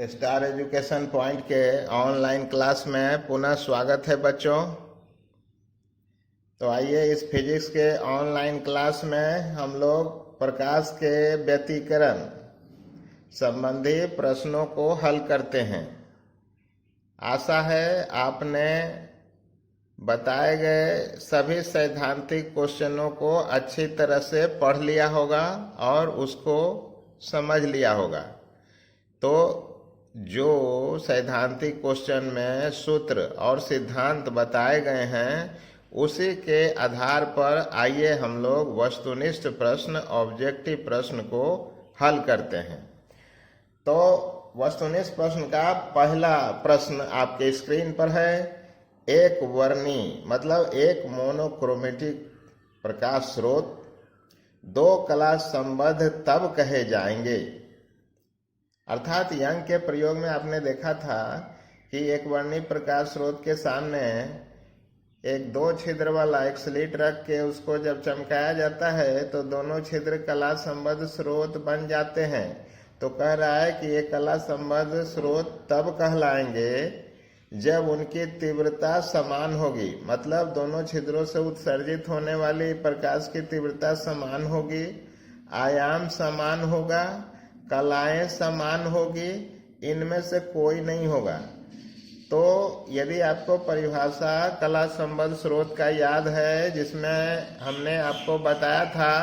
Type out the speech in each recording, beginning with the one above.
Star education point के online class में पुनः स्वागत है बच्चों। तो आइए इस फिजिक्स के ऑनलाइन क्लास में हम लोग प्रकाश के व्यतिकरण संबंधी प्रश्नों को हल करते हैं। आशा है आपने बताए गए सभी सैद्धांतिक क्वेश्चनों को अच्छी तरह से पढ़ लिया होगा और उसको समझ लिया होगा। तो जो सैद्धांतिक क्वेश्चन में सूत्र और सिद्धांत बताए गए हैं उसी के आधार पर आइए हम लोग वस्तुनिष्ठ प्रश्न ऑब्जेक्टिव प्रश्न को हल करते हैं। तो वस्तुनिष्ठ प्रश्न का पहला प्रश्न आपके स्क्रीन पर है। एक वर्णी मतलब एक मोनोक्रोमेटिक प्रकाश स्रोत दो कला संबद्ध तब कहे जाएंगे। अर्थात यंग के प्रयोग में आपने देखा था कि एक वर्णी प्रकाश स्रोत के सामने एक दो छिद्र वाला एक स्लिट रख के उसको जब चमकाया जाता है तो दोनों छिद्र कला संबद्ध स्रोत बन जाते हैं। तो कह रहा है कि ये कला संबद्ध स्रोत तब कहलाएंगे जब उनकी तीव्रता समान होगी, मतलब दोनों छिद्रों से उत्सर्जित होने वाली प्रकाश की तीव्रता समान होगी, आयाम समान होगा, कलाएं समान होगी, इनमें से कोई नहीं होगा। तो यदि आपको परिभाषा कला संबद्ध स्रोत का याद है जिसमें हमने आपको बताया था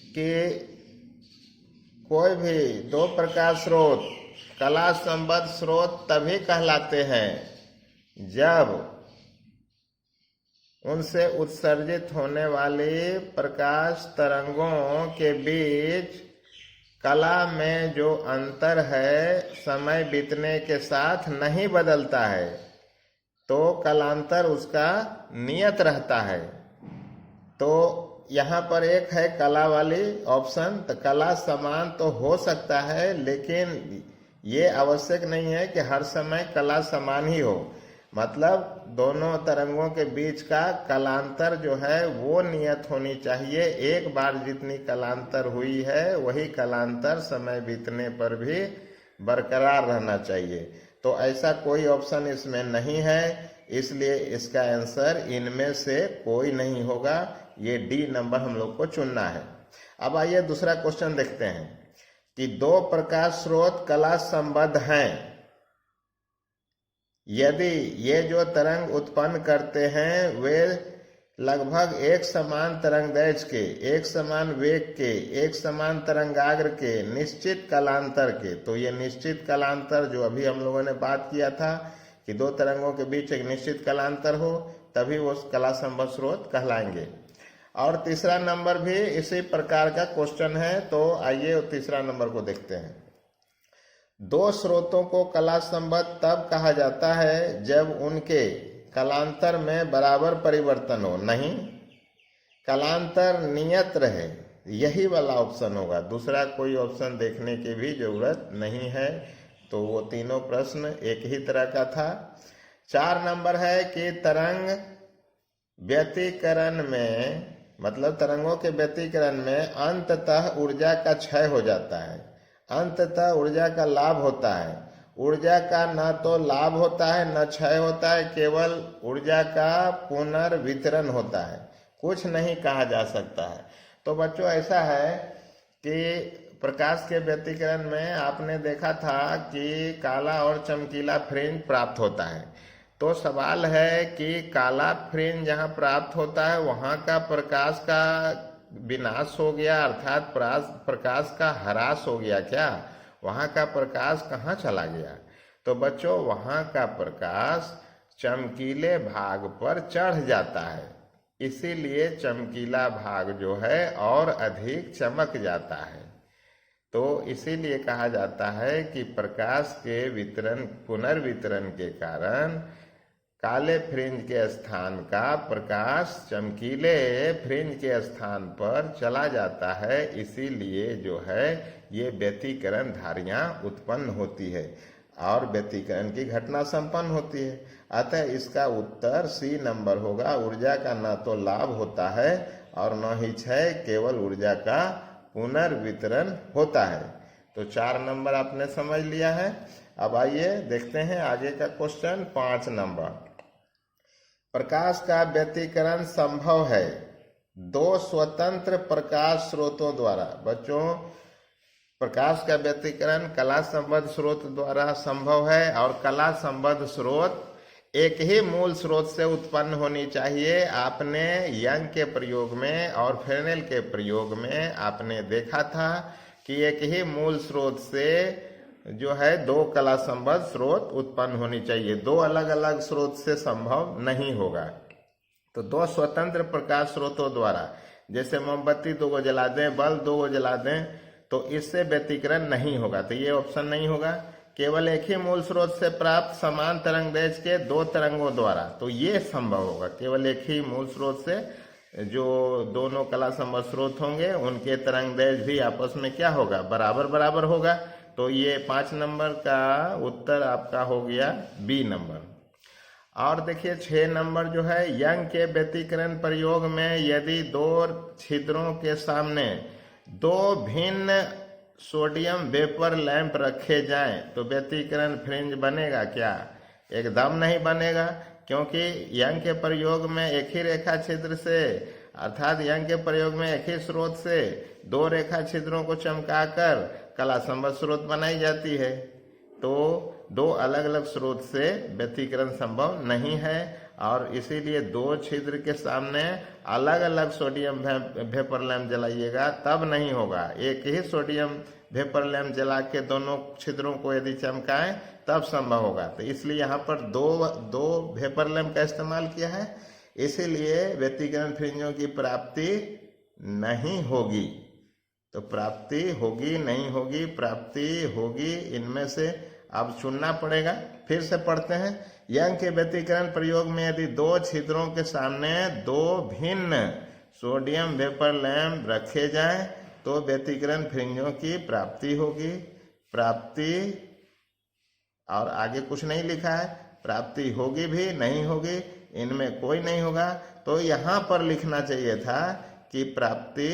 कि कोई भी दो प्रकाश स्रोत कला संबद्ध स्रोत तभी कहलाते हैं जब उनसे उत्सर्जित होने वाली प्रकाश तरंगों के बीच कला में जो अंतर है समय बीतने के साथ नहीं बदलता है, तो कलांतर उसका नियत रहता है। तो यहाँ पर एक है कला वाली ऑप्शन। तो कला समान तो हो सकता है लेकिन ये आवश्यक नहीं है कि हर समय कला समान ही हो, मतलब दोनों तरंगों के बीच का कलांतर जो है वो नियत होनी चाहिए। एक बार जितनी कलांतर हुई है वही कलांतर समय बीतने पर भी बरकरार रहना चाहिए। तो ऐसा कोई ऑप्शन इसमें नहीं है, इसलिए इसका आंसर इनमें से कोई नहीं होगा। ये डी नंबर हम लोग को चुनना है। अब आइए दूसरा क्वेश्चन देखते हैं कि दो प्रकाश स्रोत कला संबद्ध हैं यदि ये जो तरंग उत्पन्न करते हैं वे लगभग एक समान तरंगदैर्घ्य के, एक समान वेग के, एक समान तरंगाग्र के, निश्चित कलांतर के। तो ये निश्चित कलांतर जो अभी हम लोगों ने बात किया था कि दो तरंगों के बीच एक निश्चित कलांतर हो तभी वो कला संबद्ध स्रोत कहलाएंगे। और तीसरा नंबर भी इसी प्रकार का क्वेश्चन है। तो आइए तीसरा नंबर को देखते हैं। दो स्रोतों को कला संबद्ध तब कहा जाता है जब उनके कलांतर में बराबर परिवर्तन हो, नहीं कलांतर नियत रहे। यही वाला ऑप्शन होगा, दूसरा कोई ऑप्शन देखने की भी जरूरत नहीं है। तो वो तीनों प्रश्न एक ही तरह का था। 4 नंबर है कि तरंग व्यतिकरण में मतलब तरंगों के व्यतिकरण में अंततः ऊर्जा का क्षय हो जाता है, अंततः ऊर्जा का लाभ होता है। ऊर्जा का न तो लाभ होता है न क्षय होता है, केवल ऊर्जा का पुनर्वितरण होता है, कुछ नहीं कहा जा सकता है। तो बच्चों ऐसा है कि प्रकाश के व्यतिकरण में आपने देखा था कि काला और चमकीला फ्रिंज प्राप्त होता है। तो सवाल है कि काला फ्रिंज जहाँ प्राप्त होता है वहाँ का प्रकाश का विनाश हो गया, अर्थात प्रकाश का ह्रास हो गया क्या? वहाँ का प्रकाश कहाँ चला गया? तो बच्चों वहाँ का प्रकाश चमकीले भाग पर चढ़ जाता है, इसीलिए चमकीला भाग जो है और अधिक चमक जाता है। तो इसीलिए कहा जाता है कि प्रकाश के वितरण पुनर्वितरण के कारण काले फ्रिंज के स्थान का प्रकाश चमकीले फ्रिंज के स्थान पर चला जाता है, इसीलिए जो है ये व्यतिकरण धारियां उत्पन्न होती है और व्यतिकरण की घटना संपन्न होती है। अतः इसका उत्तर सी नंबर होगा। ऊर्जा का न तो लाभ होता है और न ही क्षय, केवल ऊर्जा का पुनर्वितरण होता है। तो 4 नंबर आपने समझ लिया है। अब आइए देखते हैं आगे का क्वेश्चन 5 नंबर। प्रकाश का व्यतिकरण संभव है दो स्वतंत्र प्रकाश स्रोतों द्वारा। बच्चों, प्रकाश का व्यतिकरण कला संबद्ध स्रोत द्वारा संभव है और कला संबद्ध स्रोत एक ही मूल स्रोत से उत्पन्न होनी चाहिए। आपने यंग के प्रयोग में और फ्रेनेल के प्रयोग में आपने देखा था कि एक ही मूल स्रोत से जो है दो कला संबद्ध स्रोत उत्पन्न होनी चाहिए, दो अलग अलग स्रोत से संभव नहीं होगा। तो दो स्वतंत्र प्रकाश स्रोतों द्वारा, जैसे मोमबत्ती 2 गो जला दें, बल्ब 2 गो जला दें, तो इससे व्यतिकरण नहीं होगा। तो ये ऑप्शन नहीं होगा। केवल एक ही मूल स्रोत से प्राप्त समान तरंगदैर्घ्य के दो तरंगों द्वारा, तो ये संभव होगा। केवल एक ही मूल स्रोत से जो दोनों कला संबद्ध स्रोत होंगे उनके तरंगदैर्घ्य भी आपस में क्या होगा, बराबर बराबर होगा। तो ये 5 नंबर का उत्तर आपका हो गया बी नंबर। और देखिए 6 नंबर जो है, यंग के व्यतिकरण प्रयोग में यदि दो छिद्रों के सामने दो भिन्न सोडियम वेपर लैंप रखे जाएं तो व्यतिकरण फ्रिंज बनेगा क्या? एकदम नहीं बनेगा, क्योंकि यंग के प्रयोग में एक ही रेखा छिद्र से, अर्थात यंग के प्रयोग में एक ही स्रोत से दो रेखा छिद्रों को चमकाकर कला संबद्ध स्रोत बनाई जाती है। तो दो अलग अलग स्रोत से व्यतिकरण संभव नहीं है और इसीलिए दो छिद्र के सामने अलग अलग सोडियम वेपर लैंप जलाइएगा तब नहीं होगा। एक ही सोडियम वेपर लैंप जला के दोनों छिद्रों को यदि चमकाएं तब संभव होगा। तो इसलिए यहाँ पर दो वेपर लैंप का इस्तेमाल किया है, इसीलिए व्यतिकरण फ्रिंजों की प्राप्ति नहीं होगी। तो प्राप्ति होगी नहीं होगी, प्राप्ति होगी, इनमें से अब चुनना पड़ेगा। फिर से पढ़ते हैं। यंग के व्यतिकरण प्रयोग में यदि दो छिद्रों के सामने दो भिन्न सोडियम वेपर लैंप रखे जाएं तो व्यतिकरण फ्रिंजों की प्राप्ति होगी। प्राप्ति, और आगे कुछ नहीं लिखा है, प्राप्ति होगी भी नहीं होगी, इनमें कोई नहीं होगा। तो यहाँ पर लिखना चाहिए था कि प्राप्ति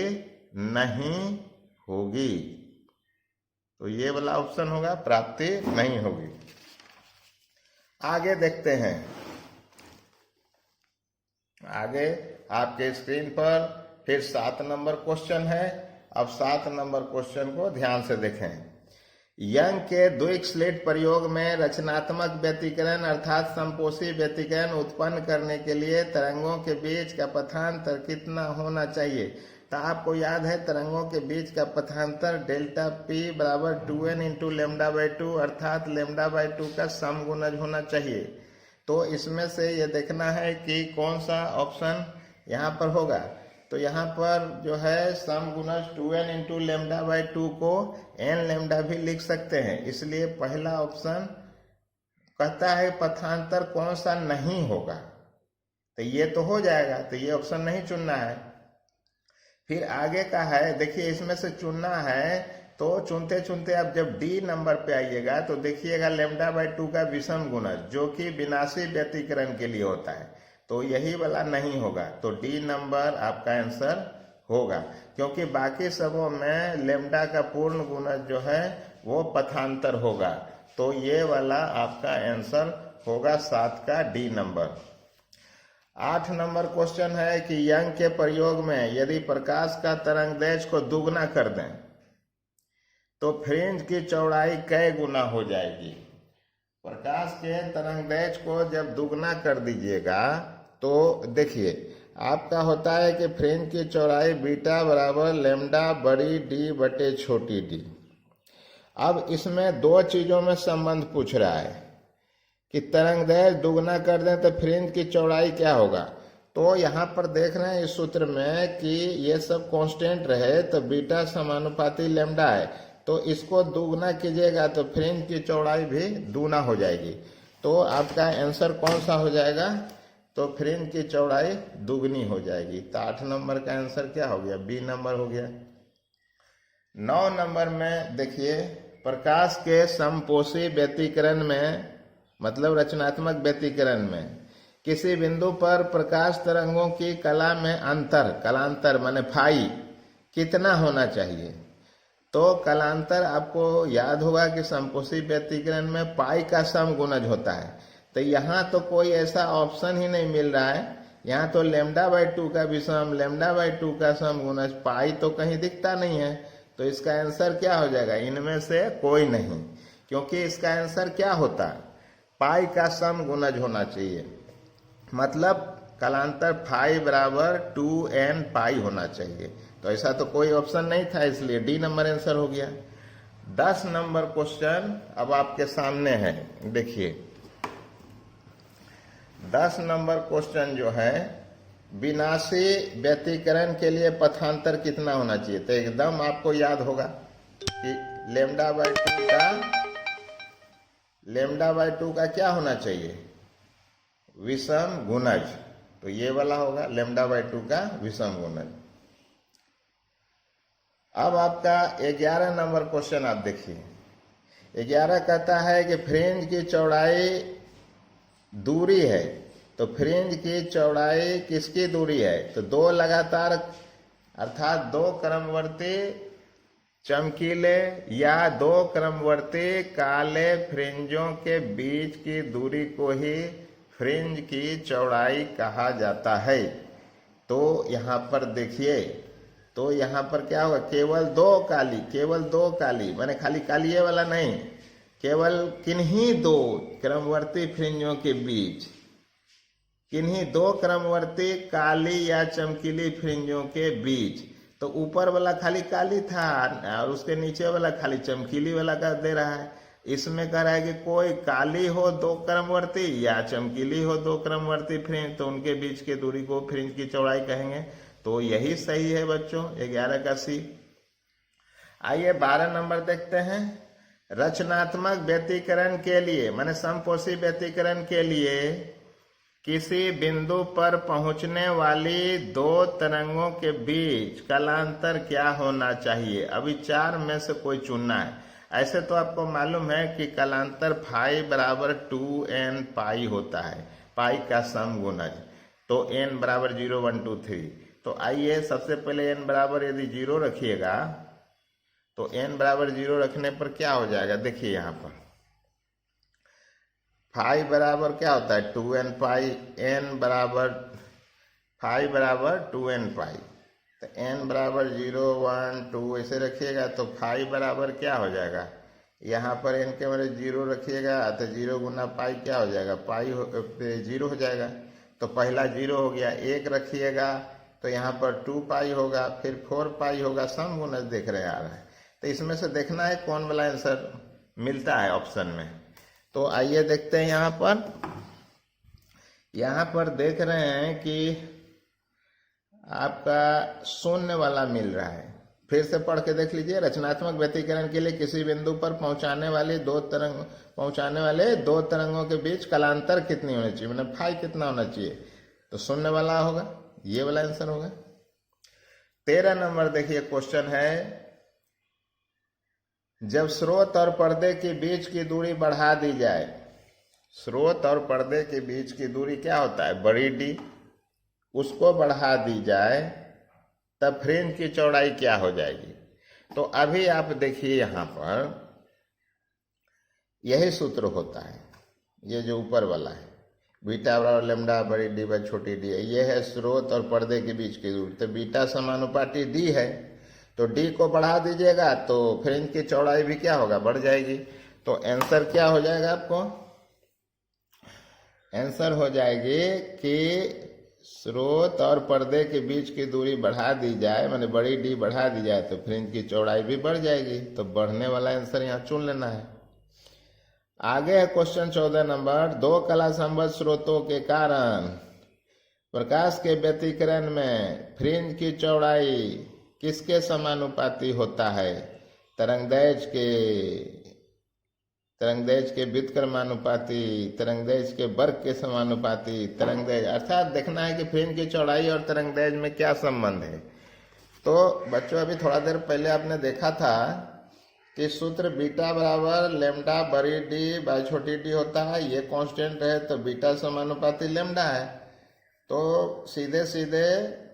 नहीं होगी। तो ये वाला ऑप्शन होगा, प्राप्ति नहीं होगी। आगे देखते हैं। आगे आपके स्क्रीन पर फिर 7 नंबर क्वेश्चन है। अब 7 नंबर क्वेश्चन को ध्यान से देखें। यंग के द्विक स्लिट प्रयोग में रचनात्मक व्यतिकरण अर्थात संपोषी व्यतिकरण उत्पन्न करने के लिए तरंगों के बीच का पथांतर कितना होना चाहिए? तो आपको याद है तरंगों के बीच का पथांतर डेल्टा पी बराबर 2n इंटू लेमडा बाई 2 अर्थात लेमडा बाई 2 का समगुणज होना चाहिए। तो इसमें से ये देखना है कि कौन सा ऑप्शन यहाँ पर होगा। तो यहाँ पर जो है समगुणज 2n इंटू लेमडा बाई 2 को n लेमडा भी लिख सकते हैं, इसलिए पहला ऑप्शन कहता है पथांतर कौन सा नहीं होगा, तो ये तो हो जाएगा, तो ये ऑप्शन नहीं चुनना है। फिर आगे का है, देखिए इसमें से चुनना है, तो चुनते चुनते अब जब डी नंबर पे आइएगा तो देखिएगा लेमडा बाई 2 का विषम गुणज जो कि विनाशी व्यतिकरण के लिए होता है, तो यही वाला नहीं होगा। तो डी नंबर आपका आंसर होगा, क्योंकि बाकी सबों में लेमडा का पूर्ण गुणज जो है वो पथांतर होगा। तो ये वाला आपका आंसर होगा 7 का डी नंबर। 8 नंबर क्वेश्चन है कि यंग के प्रयोग में यदि प्रकाश का तरंगदैर्घ्य को दुगना कर दें तो फ्रिंज की चौड़ाई कै गुना हो जाएगी? प्रकाश के तरंगदैर्घ्य को जब दुगना कर दीजिएगा तो देखिए आपका होता है कि फ्रिंज की चौड़ाई बीटा बराबर लेमडा बड़ी डी बटे छोटी डी। अब इसमें दो चीजों में संबंध पूछ रहा है कि तरंगदैर्घ्य दुगना कर दें तो फ्रिंज की चौड़ाई क्या होगा। तो यहाँ पर देख रहे हैं इस सूत्र में कि ये सब कांस्टेंट रहे तो बीटा समानुपाती लेमडा है, तो इसको दुगना कीजिएगा तो फ्रिंज की चौड़ाई भी दुगना हो जाएगी। तो आपका आंसर कौन सा हो जाएगा? तो फ्रिंज की चौड़ाई दुगनी हो जाएगी। तो 8 नंबर का आंसर क्या हो गया? बी नंबर हो गया। 9 नंबर में देखिए प्रकाश के समपोषी व्यतिकरण में, मतलब रचनात्मक व्यतिकरण में, किसी बिंदु पर प्रकाश तरंगों की कला में अंतर, कलांतर माने फाई कितना होना चाहिए? तो कलांतर आपको याद होगा कि समकोषी व्यतिकरण में पाई का समगुणज होता है। तो यहाँ तो कोई ऐसा ऑप्शन ही नहीं मिल रहा है। यहाँ तो λ/2 का विषम, λ/2 का समगुणज, पाई तो कहीं दिखता नहीं है। तो इसका आंसर क्या हो जाएगा? इनमें से कोई नहीं, क्योंकि इसका आंसर क्या होता है? पाई का समगुणज होना चाहिए। मतलब कलांतर फाई बराबर 2n पाई होना चाहिए। तो ऐसा तो कोई ऑप्शन नहीं था, इसलिए डी नंबर आंसर हो गया। 10 नंबर क्वेश्चन अब आपके सामने है, देखिए 10 नंबर क्वेश्चन जो है, विनाशी व्यतिकरण के लिए पथांतर कितना होना चाहिए? तो एकदम आपको याद होगा कि λ/2 का क्या होना चाहिए? विषम गुणज। तो ये वाला होगा λ/2 का विषम गुणज। अब आपका 11 नंबर क्वेश्चन आप देखिए। 11 कहता है कि फ्रिंज की चौड़ाई दूरी है। तो फ्रिंज की चौड़ाई किसकी दूरी है? तो दो लगातार अर्थात दो क्रमवर्ती चमकीले या दो क्रमवर्ती काले फ्रिंजों के बीच की दूरी को ही फ्रिंज की चौड़ाई कहा जाता है। तो यहाँ पर देखिए, तो यहाँ पर क्या होगा? केवल दो काली माने खाली काली ये वाला नहीं, केवल किन्हीं दो क्रमवर्ती फ्रिंजों के बीच, किन्हीं दो क्रमवर्ती काली या चमकीली फ्रिंजों के बीच। तो ऊपर वाला खाली काली था और उसके नीचे वाला खाली चमकीली वाला का दे रहा है। इसमें कह रहा है कि कोई काली हो दो क्रमवर्ती या चमकीली हो दो क्रमवर्ती फ्रिंज, तो उनके बीच की दूरी को फ्रिंज की चौड़ाई कहेंगे। तो यही सही है बच्चों, 11 का सी। आइए 12 नंबर देखते हैं। रचनात्मक व्यतिकरण के लिए माने समपोषी व्यतिकरण के लिए किसी बिंदु पर पहुंचने वाली दो तरंगों के बीच कलांतर क्या होना चाहिए? अभी 4 में से कोई चुनना है। ऐसे तो आपको मालूम है कि कलांतर फाई बराबर 2n पाई होता है, पाई का समगुणज। तो n बराबर 0 1 2 3। तो आइए सबसे पहले n बराबर यदि 0 रखिएगा तो n बराबर 0 रखने पर क्या हो जाएगा? देखिए यहाँ पर फाई बराबर क्या होता है? 2n पाई। n बराबर फाई बराबर 2n पाई। तो n बराबर 0 1 2 ऐसे रखिएगा तो फाई बराबर क्या हो जाएगा? यहाँ पर n के बराबर 0 रखिएगा तो 0 गुना पाई क्या हो जाएगा? पाई 0 हो जाएगा। तो पहला 0 हो गया। 1 रखिएगा तो यहाँ पर 2 पाई होगा, फिर 4 पाई होगा। समगुणज देख रहे आ रहा है। तो इसमें से देखना है कौन वाला आंसर मिलता है ऑप्शन में। तो आइए देखते हैं यहाँ पर देख रहे हैं कि आपका शून्य वाला मिल रहा है। फिर से पढ़ के देख लीजिए। रचनात्मक व्यतिकरण के लिए किसी बिंदु पर पहुंचाने वाले दो तरंगों के बीच कलांतर कितनी होनी चाहिए, मतलब फाई कितना होना चाहिए? तो शून्य वाला होगा, ये वाला आंसर होगा। 13 नंबर देखिए क्वेश्चन है, जब स्रोत और पर्दे के बीच की दूरी बढ़ा दी जाए, स्रोत और पर्दे के बीच की दूरी क्या होता है? बड़ी डी, उसको बढ़ा दी जाए तब फ्रिंज की चौड़ाई क्या हो जाएगी? तो अभी आप देखिए यहाँ पर यही सूत्र होता है, ये जो ऊपर वाला है बीटा बराबर लैम्डा बड़ी डी बाई छोटी डी है, ये है स्रोत और पर्दे के बीच की दूरी। तो बीटा समानुपाती डी है, तो डी को बढ़ा दीजिएगा तो फ्रिंज की चौड़ाई भी क्या होगा? बढ़ जाएगी। तो आंसर क्या हो जाएगा आपको? आंसर हो जाएगी कि स्रोत और पर्दे के बीच की दूरी बढ़ा दी जाए, माने बड़ी डी बढ़ा दी जाए तो फ्रिंज की चौड़ाई भी बढ़ जाएगी। तो बढ़ने वाला आंसर यहाँ चुन लेना है। आगे है क्वेश्चन 14 नंबर। दो कला संबद्ध स्रोतों के कारण प्रकाश के व्यतिकरण में फ्रिंज की चौड़ाई किसके समानुपाती होता है? तरंगदैर्घ्य के व्युत्क्रमानुपाती, तरंगदैर्घ्य के वर्ग के समानुपाती, तरंगदैर्घ्य अर्थात देखना है कि फ्रिंज की चौड़ाई और तरंगदैर्घ्य में क्या संबंध है। तो बच्चों अभी थोड़ा देर पहले आपने देखा था कि सूत्र बीटा बराबर लैम्डा बड़ी डी बाई छोटी डी होता है। ये कांस्टेंट है तो बीटा समानुपाती लैम्डा है। तो सीधे सीधे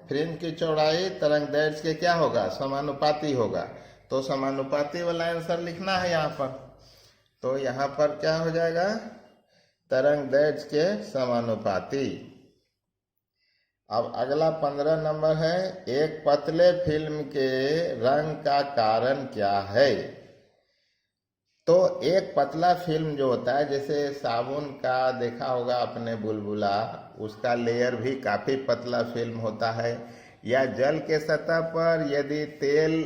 फ्रिंज की चौड़ाई तरंगदैर्घ्य के क्या होगा? समानुपाती होगा। तो समानुपाती वाला आंसर लिखना है यहाँ पर। तो यहाँ पर क्या हो जाएगा, तरंग दैर्ध्य के समानुपाती। अब अगला 15 नंबर है, एक पतले फिल्म के रंग का कारण क्या है। तो एक पतला फिल्म जो होता है, जैसे साबुन का देखा होगा आपने बुलबुला, उसका लेयर भी काफी पतला फिल्म होता है। या जल के सतह पर यदि तेल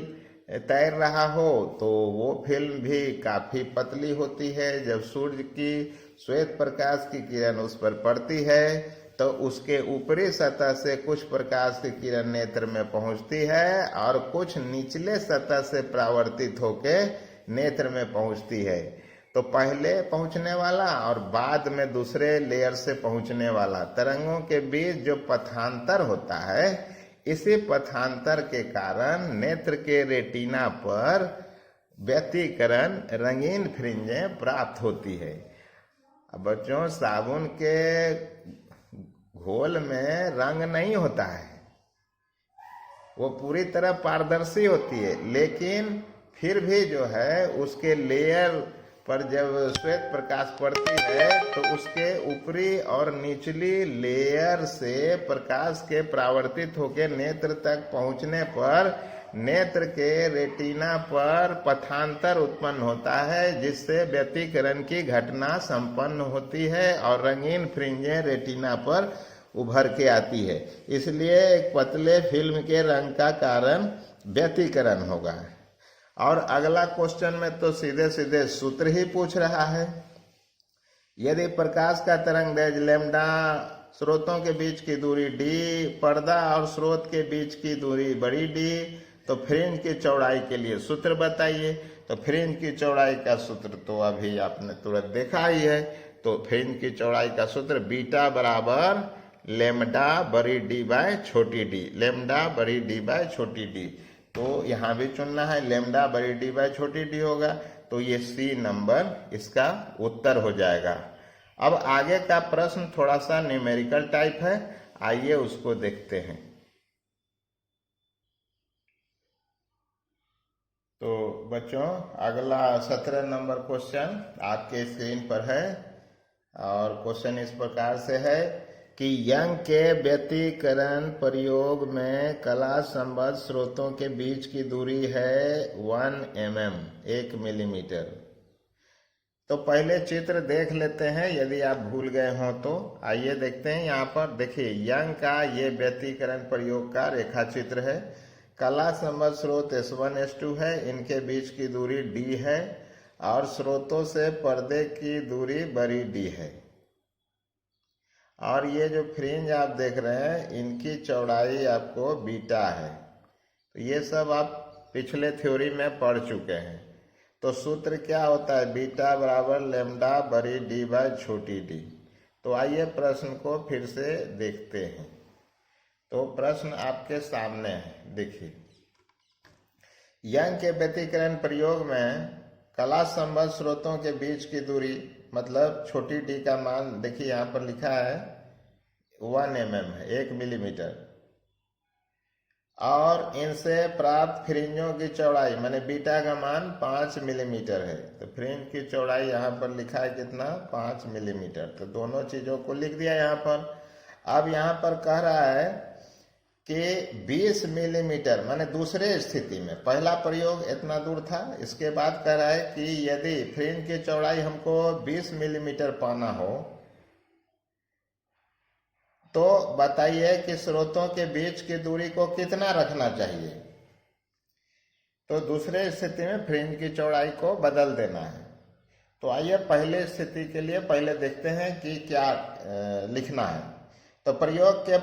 तैर रहा हो तो वो फिल्म भी काफी पतली होती है। जब सूर्य की श्वेत प्रकाश की किरण उस पर पड़ती है तो उसके ऊपरी सतह से कुछ प्रकाश की किरण नेत्र में पहुंचती है और कुछ निचले सतह से परावर्तित होकर नेत्र में पहुंचती है। तो पहले पहुंचने वाला और बाद में दूसरे लेयर से पहुंचने वाला तरंगों के बीच जो पथांतर होता है, इसी पथांतर के कारण नेत्र के रेटिना पर व्यतिकरण रंगीन फ्रिंजें प्राप्त होती है। अब बच्चों, साबुन के घोल में रंग नहीं होता है, वो पूरी तरह पारदर्शी होती है, लेकिन फिर भी जो है उसके लेयर पर जब श्वेत प्रकाश पड़ती है तो उसके ऊपरी और निचली लेयर से प्रकाश के परावर्तित होकर नेत्र तक पहुंचने पर नेत्र के रेटिना पर पथांतर उत्पन्न होता है, जिससे व्यतिकरण की घटना संपन्न होती है और रंगीन फ्रिंजें रेटिना पर उभर के आती है। इसलिए एक पतले फिल्म के रंग का कारण व्यतिकरण होगा। और अगला क्वेश्चन में तो सीधे सीधे सूत्र ही पूछ रहा है। यदि प्रकाश का तरंग दैर्ध्य लैम्डा, स्रोतों के बीच की दूरी d, पर्दा और स्रोत के बीच की दूरी बड़ी D, तो फ्रिंज की चौड़ाई के लिए सूत्र बताइए। तो फ्रिंज की चौड़ाई का सूत्र तो अभी आपने तुरंत देखा ही है। तो फ्रिंज की चौड़ाई का सूत्र बीटा बराबर लैम्डा बड़ी D बाय छोटी d, लैम्डा बड़ी D बाय छोटी d। तो यहाँ भी चुनना है, लैम्डा बड़ी D बाय छोटी d होगा। तो ये C नंबर इसका उत्तर हो जाएगा। अब आगे का प्रश्न थोड़ा सा न्यूमेरिकल टाइप है, आइए उसको देखते हैं। तो बच्चों, अगला 17 नंबर क्वेश्चन आपके स्क्रीन पर है और क्वेश्चन इस प्रकार से है कि यंग के व्यतिकरण प्रयोग में कला संबद्ध स्रोतों के बीच की दूरी है 1 mm, 1 मिलीमीटर। तो पहले चित्र देख लेते हैं, यदि आप भूल गए हों तो। आइए देखते हैं। यहाँ पर देखिए, यंग का ये व्यतिकरण प्रयोग का रेखा चित्र है। कला संबद्ध स्रोत S1 S2 है, इनके बीच की दूरी D है और स्रोतों से पर्दे की दूरी बड़ी D है। और ये जो फ्रिंज आप देख रहे हैं, इनकी चौड़ाई आपको बीटा है। तो ये सब आप पिछले थ्योरी में पढ़ चुके हैं। तो सूत्र क्या होता है, बीटा बराबर लैम्डा बड़ी D बाय छोटी d। तो आइए प्रश्न को फिर से देखते हैं। तो प्रश्न आपके सामने है, देखिए। यंग के व्यतिकरण प्रयोग में कला संबद्ध स्रोतों के बीच की दूरी, मतलब छोटी d का मान देखिए यहाँ पर लिखा है 1 mm है, 1 मिलीमीटर। और इनसे प्राप्त फ्रिंजों की चौड़ाई माने बीटा का मान 5 मिलीमीटर है। तो फ्रिंज की चौड़ाई यहाँ पर लिखा है कितना, 5 मिलीमीटर। तो दोनों चीजों को लिख दिया यहाँ पर। अब यहाँ पर कह रहा है कि 20 मिलीमीटर माने दूसरे स्थिति में, पहला प्रयोग इतना दूर था, इसके बाद कह रहा है कि यदि फ्रिंज की चौड़ाई हमको 20 मिलीमीटर पाना हो तो बताइए कि स्रोतों के बीच की दूरी को कितना रखना चाहिए। तो दूसरे स्थिति में फ्रिंज की चौड़ाई को बदल देना है। तो आइए पहले स्थिति के लिए पहले देखते हैं कि क्या लिखना है। तो प्रयोग के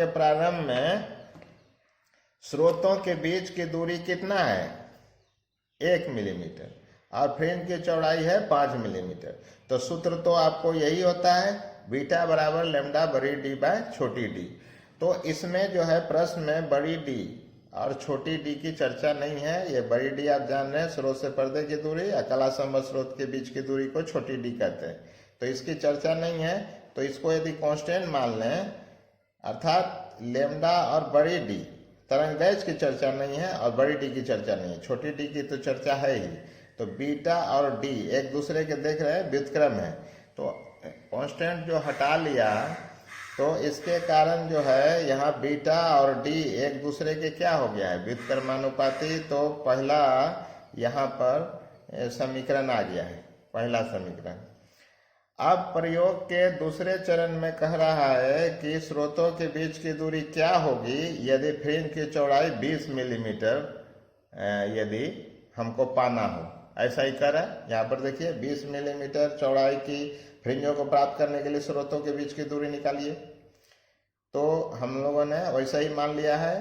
प्रारंभ में स्रोतों के बीच की दूरी कितना है, 1 मिलीमीटर, और फ्रिंज की चौड़ाई है 5 मिलीमीटर। तो सूत्र तो आपको यही होता है, बीटा बराबर लैम्डा बड़ी D बाय छोटी d। तो इसमें जो है प्रश्न में बड़ी D और छोटी d की चर्चा नहीं है। ये बड़ी D आप जान रहे हैं, स्रोत से पर्दे की दूरी या कला संबद्ध स्रोत के बीच की दूरी को छोटी d कहते हैं। तो इसकी चर्चा नहीं है। तो इसको यदि कांस्टेंट मान लें, अर्थात लैम्डा और बड़ी D, तरंगदैर्घ्य की चर्चा नहीं है और बड़ी डी की चर्चा नहीं है, छोटी डी की तो चर्चा है ही। तो बीटा और डी एक दूसरे के देख रहे हैं व्युत्क्रम है, तो कांस्टेंट जो हटा लिया तो इसके कारण जो है यहाँ बीटा और डी एक दूसरे के क्या हो गया है, व्युत्क्रमानुपाती। तो पहला यहाँ पर समीकरण आ गया है, पहला समीकरण। अब प्रयोग के दूसरे चरण में कह रहा है कि स्रोतों के बीच की दूरी क्या होगी यदि फ्रिंज की चौड़ाई 20 मिलीमीटर यदि हमको पाना हो। ऐसा ही कर है, यहाँ पर देखिए 20 मिलीमीटर चौड़ाई की फ्रिंजों को प्राप्त करने के लिए स्रोतों के बीच की दूरी निकालिए। तो हम लोगों ने वैसा ही मान लिया है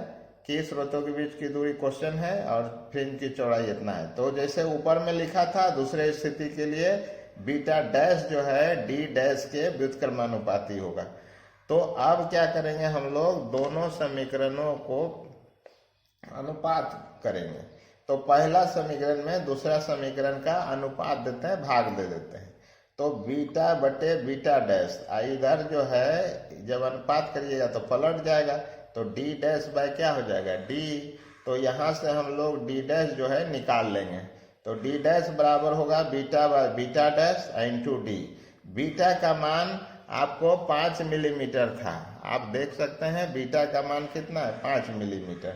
कि स्रोतों के बीच की दूरी क्वेश्चन है और फ्रिंज की चौड़ाई इतना है। तो जैसे ऊपर में लिखा था दूसरे स्थिति के लिए बीटा डैश जो है डी डैश के व्युत्क्रमानुपाती होगा। तो अब क्या करेंगे, हम लोग दोनों समीकरणों को अनुपात करेंगे। तो पहला समीकरण में दूसरा समीकरण का अनुपात देते हैं, भाग दे देते हैं। तो बीटा बटे बीटा डैश, इधर जो है जब अनुपात करिएगा तो पलट जाएगा, तो डी डैश बाय क्या हो जाएगा, डी। तो यहाँ से हम लोग डी डैश जो है निकाल लेंगे। तो डी डैश बराबर होगा beta by beta dash into D. Beta का मान आपको 5 मिलीमीटर था, आप देख सकते हैं बीटा का मान कितना है, 5 मिलीमीटर।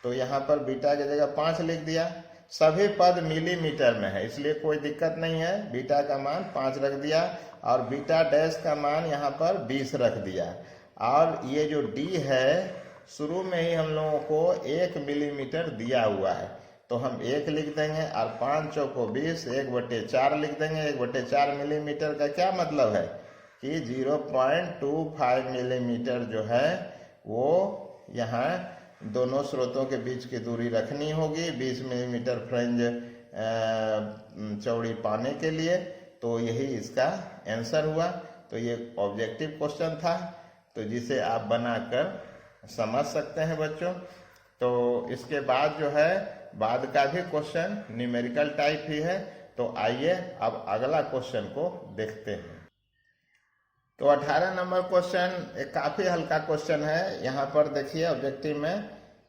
तो यहाँ पर बीटा की जगह 5 लिख दिया। सभी पद मिलीमीटर में है इसलिए कोई दिक्कत नहीं है, बीटा का मान 5 रख दिया और बीटा डैश का मान यहाँ पर 20 रख दिया। और ये जो डी है शुरू में ही हम लोगों को 1 मिलीमीटर दिया हुआ है, तो हम 1 लिख देंगे और 5 चौको 20, 1/4 लिख देंगे। 1/4 मिलीमीटर का क्या मतलब है कि 0.25 मिलीमीटर जो है वो यहाँ दोनों स्रोतों के बीच की दूरी रखनी होगी 20 मिलीमीटर फ्रिंज चौड़ी पाने के लिए। तो यही इसका आंसर हुआ। तो ये ऑब्जेक्टिव क्वेश्चन था, तो जिसे आप बनाकर समझ सकते हैं बच्चों। तो इसके बाद जो है बाद का भी क्वेश्चन न्यूमेरिकल टाइप ही है। तो आइए अब अगला क्वेश्चन को देखते हैं। तो 18 नंबर क्वेश्चन एक काफी हल्का क्वेश्चन है। यहाँ पर देखिए ऑब्जेक्टिव में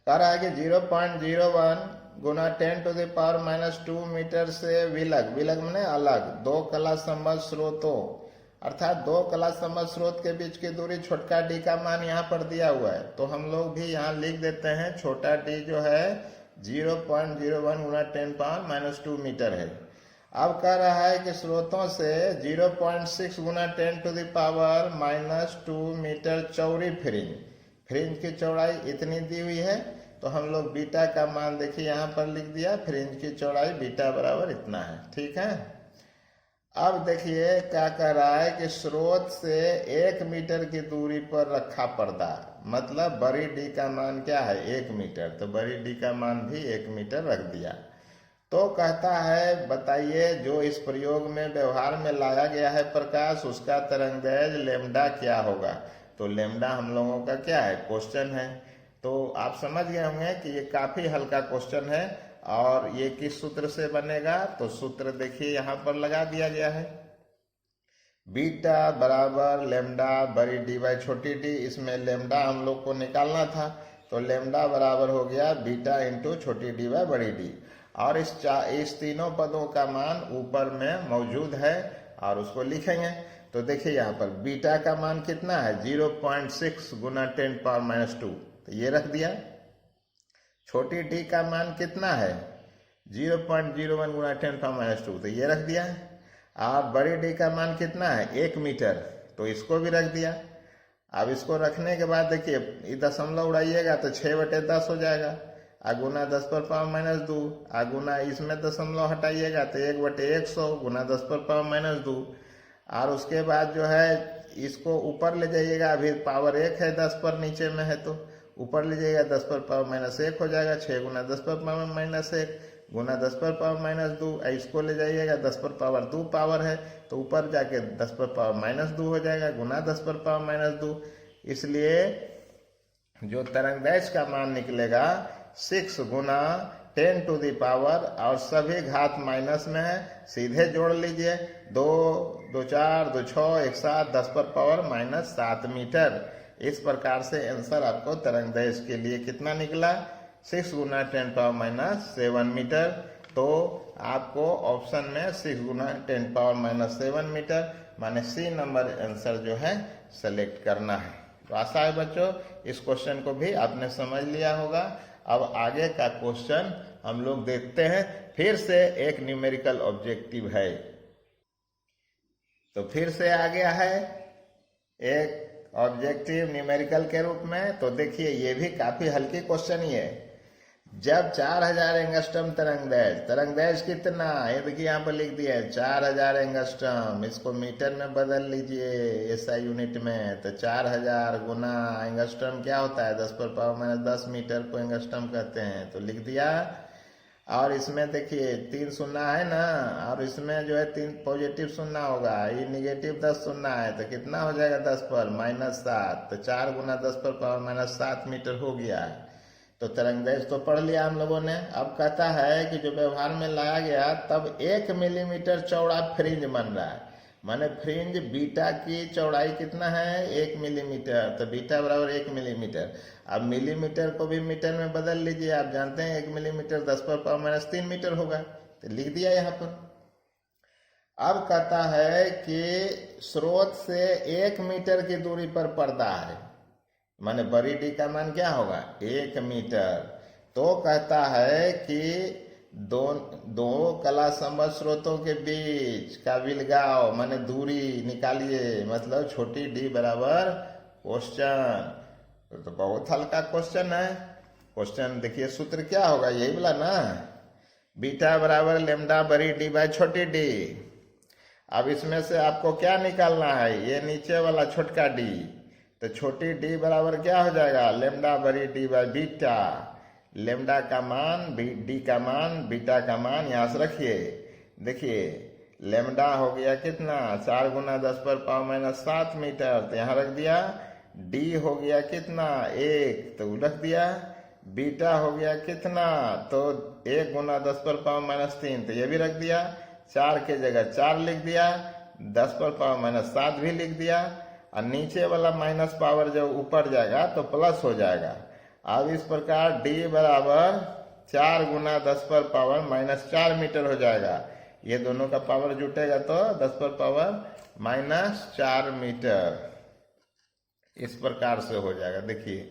कह रहा है कि 0.01 गुना 10⁻⁻2 मीटर से विलग मैंने अलग 2 कला संबद्ध स्रोतों, अर्थात 2 कला संबद्ध स्रोत के बीच की दूरी छोटका डी का मान यहाँ पर दिया हुआ है। तो हम लोग भी यहाँ लिख देते हैं छोटा डी जो है 0.01 गुना 10⁻⁻2 मीटर है। अब कह रहा है कि स्रोतों से 0.6 गुना 10⁻⁻2 मीटर चौड़ी फ्रिंज की चौड़ाई इतनी दी हुई है। तो हम लोग बीटा का मान देखिए यहाँ पर लिख दिया, फ्रिंज की चौड़ाई बीटा बराबर इतना है, ठीक है। अब देखिए क्या कह रहा है कि स्रोत से 1 मीटर की दूरी पर रखा पर्दा, मतलब बड़ी डी का मान क्या है 1 मीटर, तो बड़ी डी का मान भी 1 मीटर रख दिया। तो कहता है बताइए जो इस प्रयोग में व्यवहार में लाया गया है प्रकाश, उसका तरंगदैर्घ्य लेमडा क्या होगा। तो लेमडा हम लोगों का क्या है क्वेश्चन है। तो आप समझ गए होंगे कि ये काफी हल्का क्वेश्चन है। और ये किस सूत्र से बनेगा, तो सूत्र देखिए यहाँ पर लगा दिया गया है, बीटा बराबर लेमडा बड़ी डी बाई छोटी डी। इसमें लेमडा हम लोग को निकालना था, तो लेमडा बराबर हो गया बीटा इंटू छोटी डी बाई बड़ी डी। और इस तीनों पदों का मान ऊपर में मौजूद है और उसको लिखेंगे। तो देखिए यहाँ पर बीटा का मान कितना है 0.6 गुना 10⁻⁻2, तो ये रख दिया। छोटी डी का मान कितना है 0.01 गुना 10⁻⁻2, तो ये रख दिया। और बड़ी डी का मान कितना है 1 मीटर, तो इसको भी रख दिया। अब इसको रखने के बाद देखिए ये दशमलव उड़ाइएगा तो 6/10 हो जाएगा, गुना 10⁻⁻2, गुना इसमें दशमलव हटाइएगा तो 1/100 गुना 10⁻⁻2। और उसके बाद जो है इसको ऊपर ले जाइएगा, अभी पावर 1 है 10 पर नीचे में है, तो ऊपर ले जाइएगा 10⁻⁻1 हो जाएगा, 6 गुना 10⁻⁻1 गुना 10⁻⁻2। इसको ले जाइएगा 10⁻2 पावर है, तो ऊपर जाके 10⁻⁻2 हो जाएगा गुना 10⁻⁻2। इसलिए जो तरंगदैर्घ्य का मान निकलेगा 6 गुना 10 टू दी पावर, और सभी घात माइनस में है, सीधे जोड़ लीजिए 2 2 4 2 6 1 7 10⁻⁻7 मीटर। इस प्रकार से आंसर आपको तरंगदैर्घ्य के लिए कितना निकला, 6 गुना 10⁻⁷ मीटर। तो आपको ऑप्शन में 6 गुना 10⁻⁷ मीटर माने सी नंबर आंसर जो है सेलेक्ट करना है। तो आशा है बच्चों इस क्वेश्चन को भी आपने समझ लिया होगा। अब आगे का क्वेश्चन हम लोग देखते हैं। फिर से एक न्यूमेरिकल ऑब्जेक्टिव है, तो फिर से आ गया है एक ऑब्जेक्टिव न्यूमेरिकल के रूप में। तो देखिए ये भी काफी हल्की क्वेश्चन ही है। जब 4000 एंगस्ट्रम तरंगदैर्घ्य कितना, ये देखिए यहाँ पर लिख दिया है 4000 एंगस्ट्रम, इसको मीटर में बदल लीजिए एसआई यूनिट में। तो 4000 गुना एंगस्ट्रम क्या होता है, 10⁻⁻10 मीटर को एंगस्ट्रम कहते हैं। तो लिख दिया। और इसमें देखिए 3 शून्य है ना, और इसमें जो है 3 पॉजिटिव शून्य होगा, ये निगेटिव 10 शून्य है, तो कितना हो जाएगा 10⁻⁷। तो 4 गुना 10⁻⁷ मीटर हो गया है। तो तरंगदैर्घ्य तो पढ़ लिया हम लोगों ने। अब कहता है कि जो व्यवहार में लाया गया तब 1 मिलीमीटर चौड़ा फ्रिंज बन रहा है, माने फ्रिंज बीटा की चौड़ाई कितना है, 1 मिलीमीटर। तो बीटा बराबर 1 मिलीमीटर। अब मिलीमीटर को भी मीटर में बदल लीजिए, आप जानते हैं 1 मिलीमीटर 10⁻⁻3 मीटर होगा। तो लिख दिया यहाँ पर। अब कहता है कि स्रोत से 1 मीटर की दूरी पर पर्दा है, माने बड़ी डी का मान क्या होगा, 1 मीटर। तो कहता है कि दो कला संबद्ध स्रोतों के बीच का विलगाव माने दूरी निकालिए, मतलब छोटी डी बराबर क्वेश्चन। तो बहुत हल्का क्वेश्चन है। क्वेश्चन देखिए सूत्र क्या होगा, यही बोला ना, बीटा बराबर लैम्डा बड़ी डी बाय छोटी डी। अब इसमें से आपको क्या निकालना है, ये नीचे वाला छोटका डी। तो छोटी डी बराबर क्या हो जाएगा, लैम्डा बड़ी डी बाय बीटा। लैम्डा का मान, डी का मान, बीटा का मान यहाँ से रखिए। देखिए लैम्डा हो गया कितना, 4 गुना 10⁻⁷ मीटर, तो यहाँ रख दिया। डी हो गया कितना, 1, तो रख दिया। बीटा हो गया कितना, तो 1 गुना 10⁻⁻3, तो ये भी रख दिया। 4 के जगह 4 लिख दिया, 10⁻⁷ भी लिख दिया। और नीचे वाला माइनस पावर जब ऊपर जाएगा तो प्लस हो जाएगा। अब इस प्रकार d बराबर 4 गुना 10⁻⁻4 मीटर हो जाएगा। ये दोनों का पावर जुटेगा तो 10⁻⁻4 मीटर इस प्रकार से हो जाएगा। देखिए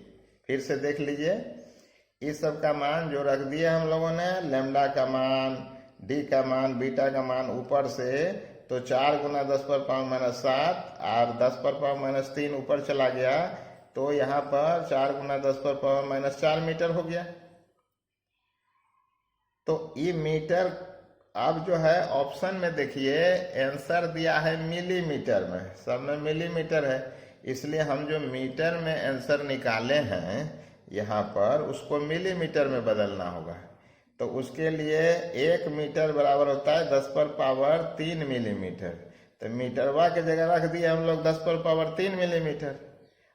फिर से देख लीजिए, इस सब का मान जो रख दिया हम लोगों ने, लैम्डा का मान, डी का मान, बीटा का मान ऊपर से, तो 4 गुना 10⁻⁷ और 10⁻⁻3 ऊपर चला गया, तो यहाँ पर 4 गुना 10⁻⁻4 मीटर हो गया। तो ये मीटर अब जो है ऑप्शन में देखिए आंसर दिया है मिलीमीटर में, सब में मिलीमीटर है, इसलिए हम जो मीटर में आंसर निकाले हैं यहाँ पर उसको मिलीमीटर में बदलना होगा। तो उसके लिए 1 मीटर बराबर होता है 10⁻3 मिलीमीटर। तो मीटरवा के जगह रख दिए हम लोग 10⁻3 मिलीमीटर,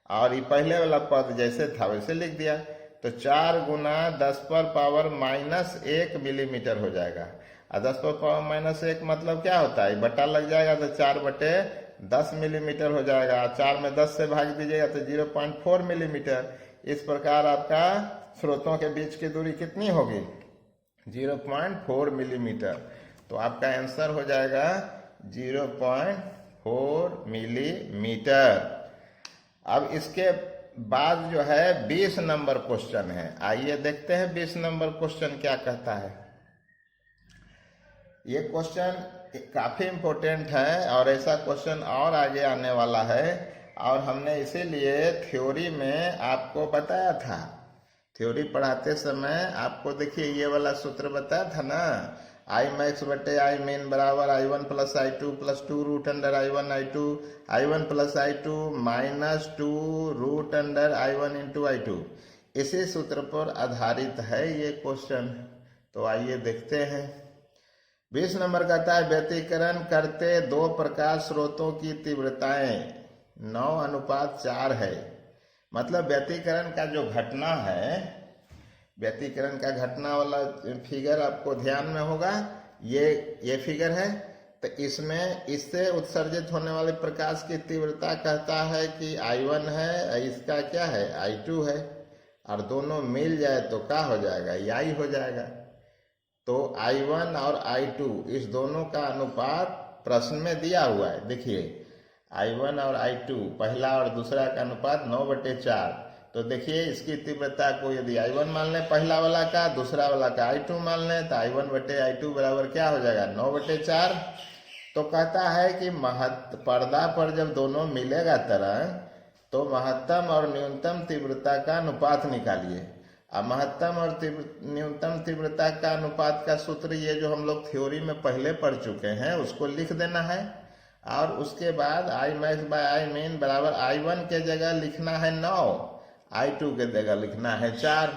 और ये पहले वाला पद जैसे था वैसे लिख दिया। तो 4 गुना 10⁻⁻1 मिलीमीटर हो जाएगा। और 10⁻⁻1 मतलब क्या होता है, बटा लग जाएगा तो 4/10 मिलीमीटर हो जाएगा। 4 में 10 से भाग दीजिएगा तो 0.4 मिलीमीटर। इस प्रकार आपका स्रोतों के बीच की दूरी कितनी होगी, 0.4 मिलीमीटर। तो आपका आंसर हो जाएगा 0.4 मिलीमीटर। अब इसके बाद जो है 20 नंबर क्वेश्चन है। आइए देखते हैं 20 नंबर क्वेश्चन क्या कहता है। ये क्वेश्चन काफी इम्पोर्टेंट है और ऐसा क्वेश्चन और आगे आने वाला है, और हमने इसीलिए थ्योरी में आपको बताया था। थ्योरी पढ़ाते समय आपको देखिए ये वाला सूत्र बताया था ना, I max बटे I min बराबर I1 + I2 + 2 √I1 I2, I1 + I2 -2 √I1 × I2। इसी सूत्र पर आधारित है ये क्वेश्चन। तो आइए देखते हैं। 20 नंबर कहता है व्यतिकरण करते 2 प्रकाश स्रोतों की तीव्रताएं 9:4 है। मतलब व्यतिकरण का जो घटना है, व्यतिकरण का घटना वाला फिगर आपको ध्यान में होगा, ये फिगर है। तो इसमें इससे उत्सर्जित होने वाले प्रकाश की तीव्रता कहता है कि I1 है, इसका क्या है I2 है, और दोनों मिल जाए तो क्या हो जाएगा, I हो जाएगा। तो I1 और I2 इस दोनों का अनुपात प्रश्न में दिया हुआ है। देखिए I1 और I2 पहला और दूसरा का अनुपात 9/4। तो देखिए इसकी तीव्रता को यदि I1 मान लें पहला वाला का, दूसरा वाला का I2 मान लें, तो I1/I2 बराबर क्या हो जाएगा 9/4। तो कहता है कि पर्दा पर जब दोनों मिलेगा तरंग तो महत्तम और न्यूनतम तीव्रता का अनुपात निकालिए। अब महत्तम और न्यूनतम तीव्रता का अनुपात का सूत्र ये जो हम लोग थ्योरी में पहले पढ़ चुके हैं उसको लिख देना है, और उसके बाद Imax/Imin बराबर I1 के जगह लिखना है 9, I2 के जगह लिखना है 4।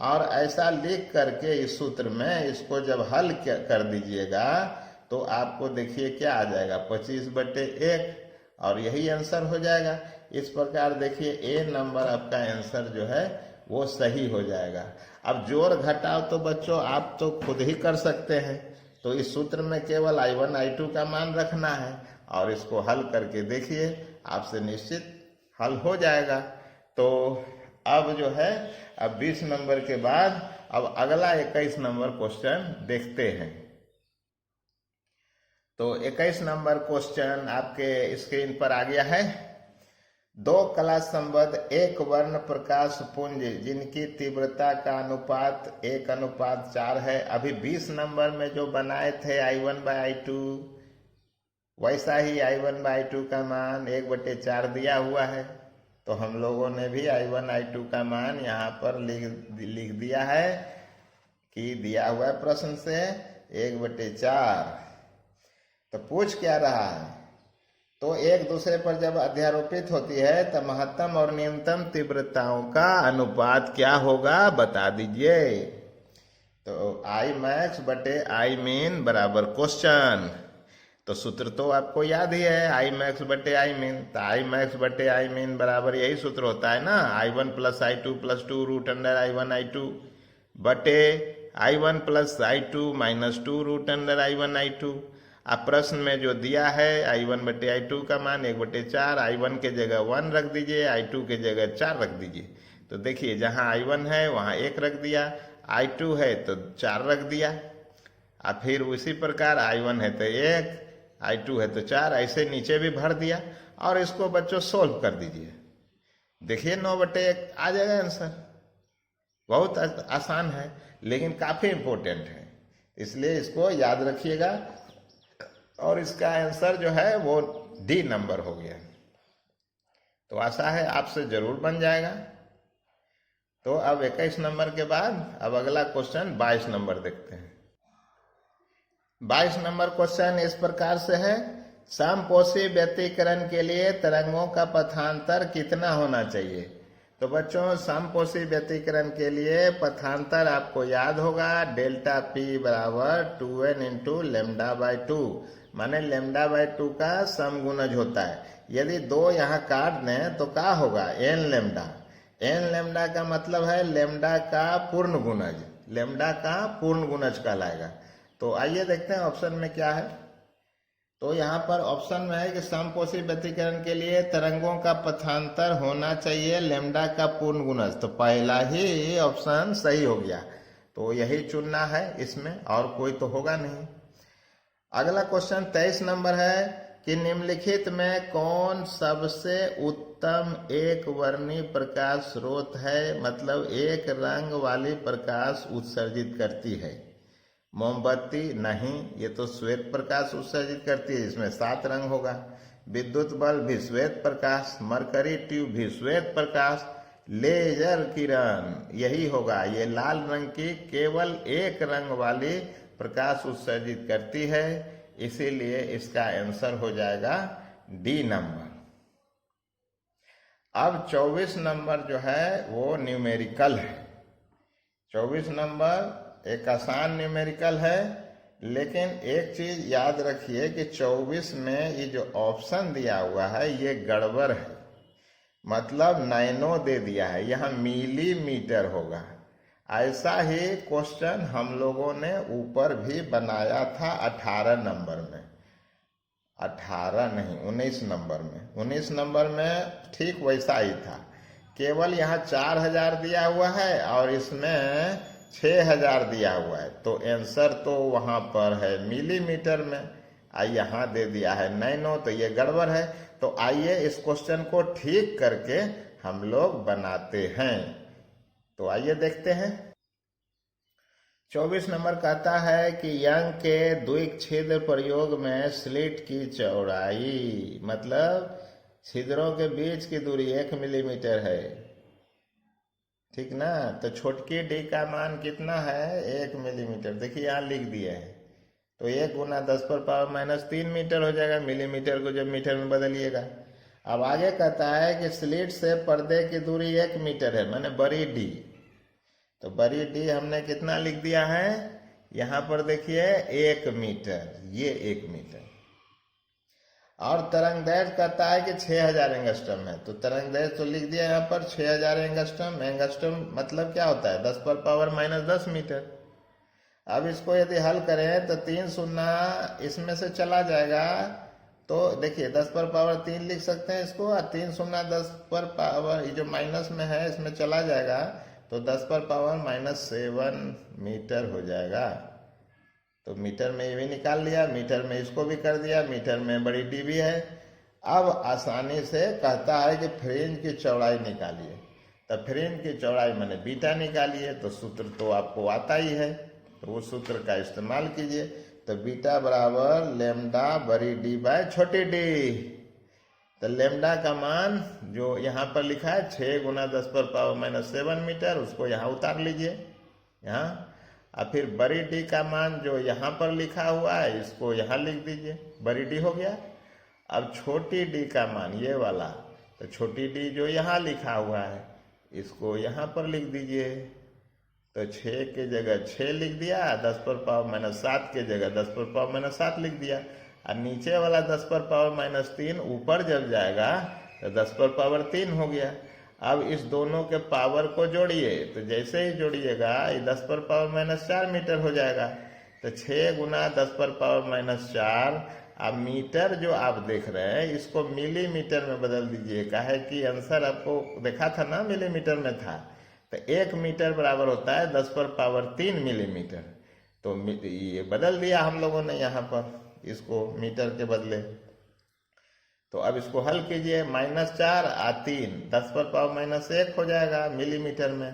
और ऐसा लिख करके इस सूत्र में इसको जब हल कर दीजिएगा तो आपको देखिए क्या आ जाएगा 25/1, और यही आंसर हो जाएगा। इस प्रकार देखिए A नंबर आपका आंसर जो है वो सही हो जाएगा। अब जोड़ घटाव तो बच्चों आप तो खुद ही कर सकते हैं, तो इस सूत्र में केवल I1 I2 का मान रखना है और इसको हल करके देखिए, आपसे निश्चित हल हो जाएगा। तो अब जो है अब 20 नंबर के बाद अब अगला 21 नंबर क्वेश्चन देखते हैं। तो 21 नंबर क्वेश्चन आपके स्क्रीन पर आ गया है। दो कला संबद्ध एक वर्ण प्रकाश पुंज जिनकी तीव्रता का अनुपात 1:4 है। अभी 20 नंबर में जो बनाए थे I1/I2 वैसा ही I1/I2 का मान 1/4 दिया हुआ है। तो हम लोगों ने भी I1/I2 का मान यहाँ पर लिख दिया है कि दिया हुआ है प्रश्न से 1/4। तो पूछ क्या रहा है, तो एक दूसरे पर जब अध्यारोपित होती है तो महत्तम और न्यूनतम तीव्रताओं का अनुपात क्या होगा बता दीजिए। तो Imax/Imin बराबर क्वेश्चन, तो सूत्र तो आपको याद ही है Imax/Imin। तो Imax/Imin बराबर यही सूत्र होता है ना, I1 + I2 + 2 √I1I2 बटे I1 + I2 - 2 √I1I2। अब प्रश्न में जो दिया है I1/I2 का मान 1/4, I1 के जगह 1 रख दीजिए, I2 के जगह 4 रख दीजिए। तो देखिए जहाँ I1 है वहाँ 1 रख दिया, I2 है तो 4 रख दिया। अब फिर उसी प्रकार I1 है तो 1, I2 है तो 4, ऐसे नीचे भी भर दिया। और इसको बच्चों सोल्व कर दीजिए, देखिए 9/1 आ जाएगा आंसर। बहुत आसान है लेकिन काफ़ी इम्पोर्टेंट है, इसलिए इसको याद रखिएगा। और इसका आंसर जो है वो D नंबर हो गया। तो आशा है आपसे जरूर बन जाएगा। तो अब 21 नंबर के बाद अब अगला क्वेश्चन 22 नंबर देखते हैं। 22 नंबर क्वेश्चन इस प्रकार से है, समपोषी व्यतिकरण के लिए तरंगों का पथांतर कितना होना चाहिए। तो बच्चों समपोषी व्यतिकरण के लिए पथांतर आपको याद होगा ΔP बराबर 2n × λ/2, माने λ/2 का समगुणज होता है। यदि 2 यहाँ काट दें तो क्या होगा n लैम्डा का मतलब है लैम्डा का पूर्ण गुणज, लैम्डा का पूर्ण गुणज कहलाएगा। तो आइए देखते हैं ऑप्शन में क्या है। तो यहाँ पर ऑप्शन में है कि समपोषी व्यतिकरण के लिए तरंगों का पथांतर होना चाहिए लैम्डा का पूर्ण गुणज। तो पहला ही ऑप्शन सही हो गया, तो यही चुनना है इसमें, और कोई तो होगा नहीं। अगला क्वेश्चन 23 नंबर है कि निम्नलिखित में कौन सबसे उत्तम एक वर्णी प्रकाश स्रोत है, मतलब एक रंग वाली प्रकाश उत्सर्जित करती है। मोमबत्ती नहीं, ये तो श्वेत प्रकाश उत्सर्जित करती है, इसमें 7 रंग होगा। विद्युत बल्ब भी श्वेत प्रकाश, मरकरी ट्यूब भी श्वेत प्रकाश, लेजर किरण यही होगा, ये लाल रंग की केवल एक रंग वाली प्रकाश उत्सर्जित करती है, इसीलिए इसका आंसर हो जाएगा D नंबर। अब 24 नंबर जो है वो न्यूमेरिकल है। 24 नंबर एक आसान न्यूमेरिकल है, लेकिन एक चीज याद रखिए कि 24 में ये जो ऑप्शन दिया हुआ है ये गड़बड़ है, मतलब नैनो दे दिया है, यहाँ मिलीमीटर होगा। ऐसा ही क्वेश्चन हम लोगों ने ऊपर भी बनाया था 18 नंबर में, 18 नहीं, 19 नंबर में, 19 नंबर में ठीक वैसा ही था, केवल यहाँ 4000 दिया हुआ है और इसमें 6000 दिया हुआ है। तो आंसर तो वहाँ पर है मिलीमीटर में, यहाँ दे दिया है नैनो, तो ये गड़बड़ है। तो आइए इस क्वेश्चन को ठीक करके हम लोग बनाते हैं। तो आइए देखते हैं। 24 नंबर कहता है कि यंग के द्विक छिद्र प्रयोग में स्लिट की चौड़ाई, मतलब छिद्रों के बीच की दूरी 1 मिलीमीटर है, ठीक ना। तो छोटकी डी का मान कितना है, 1 मिलीमीटर। देखिए यहाँ लिख दिए हैं, तो 1 गुना 10⁻³ मीटर हो जाएगा। मिलीमीटर को जब मीटर में बदलिएगा। अब आगे कहता है कि स्लिट से पर्दे की दूरी 1 मीटर है, माने बड़ी डी। तो बड़ी डी हमने कितना लिख दिया है, यहाँ पर देखिए 1 मीटर, ये 1 मीटर। और तरंग दैर्घ्य कहता है कि 6000 एंगस्ट्रम है, तो तरंग दैर्घ्य तो लिख दिया यहाँ पर 6000 एंगस्ट्रम। एंगस्ट्रम मतलब क्या होता है, 10⁻10 मीटर। अब इसको यदि हल करें तो 3 शून्य इसमें से चला जाएगा, तो देखिए 10⁻3 लिख सकते हैं इसको, और 3 शून्य 10 ये जो माइनस में है इसमें चला जाएगा, तो 10⁻⁻7 मीटर हो जाएगा। तो मीटर में ये भी निकाल लिया, मीटर में इसको भी कर दिया, मीटर में बड़ी डी भी है। अब आसानी से कहता है कि फ्रिंज की चौड़ाई निकालिए। तो फ्रिंज की चौड़ाई मैंने बीटा निकालिए, तो सूत्र तो आपको आता ही है, तो वो सूत्र का इस्तेमाल कीजिए। तो बीटा बराबर लेमडा बड़ी डी बाय छोटी डी। तो लेमडा का मान जो यहाँ पर लिखा है 6 गुना 10⁻⁻7 मीटर, उसको यहाँ उतार लीजिए यहाँ। और फिर बड़ी डी का मान जो यहाँ पर लिखा हुआ है इसको यहाँ लिख दीजिए, बड़ी डी हो गया। अब छोटी डी का मान ये वाला, तो छोटी डी जो यहाँ लिखा हुआ है इसको यहाँ पर लिख दीजिए। तो 6 के जगह 6 लिख दिया, 10⁻⁻7 के जगह 10⁻⁻7 लिख दिया। और नीचे वाला 10⁻⁻3 ऊपर जब जाएगा तो 10⁻3 हो गया। अब इस दोनों के पावर को जोड़िए, तो जैसे ही जोड़िएगा ये 10⁻⁻4 मीटर हो जाएगा। तो 6 गुना 10⁻⁻4। अब मीटर जो आप देख रहे हैं इसको मिलीमीटर में बदल दीजिए, काहे कि आंसर आपको देखा था ना मिलीमीटर में था। तो 1 मीटर बराबर होता है 10⁻3 मिलीमीटर। तो ये बदल दिया हम लोगों ने यहाँ पर इसको मीटर के बदले। तो अब इसको हल कीजिए, -4 और 3 10⁻⁻1 हो जाएगा मिलीमीटर में,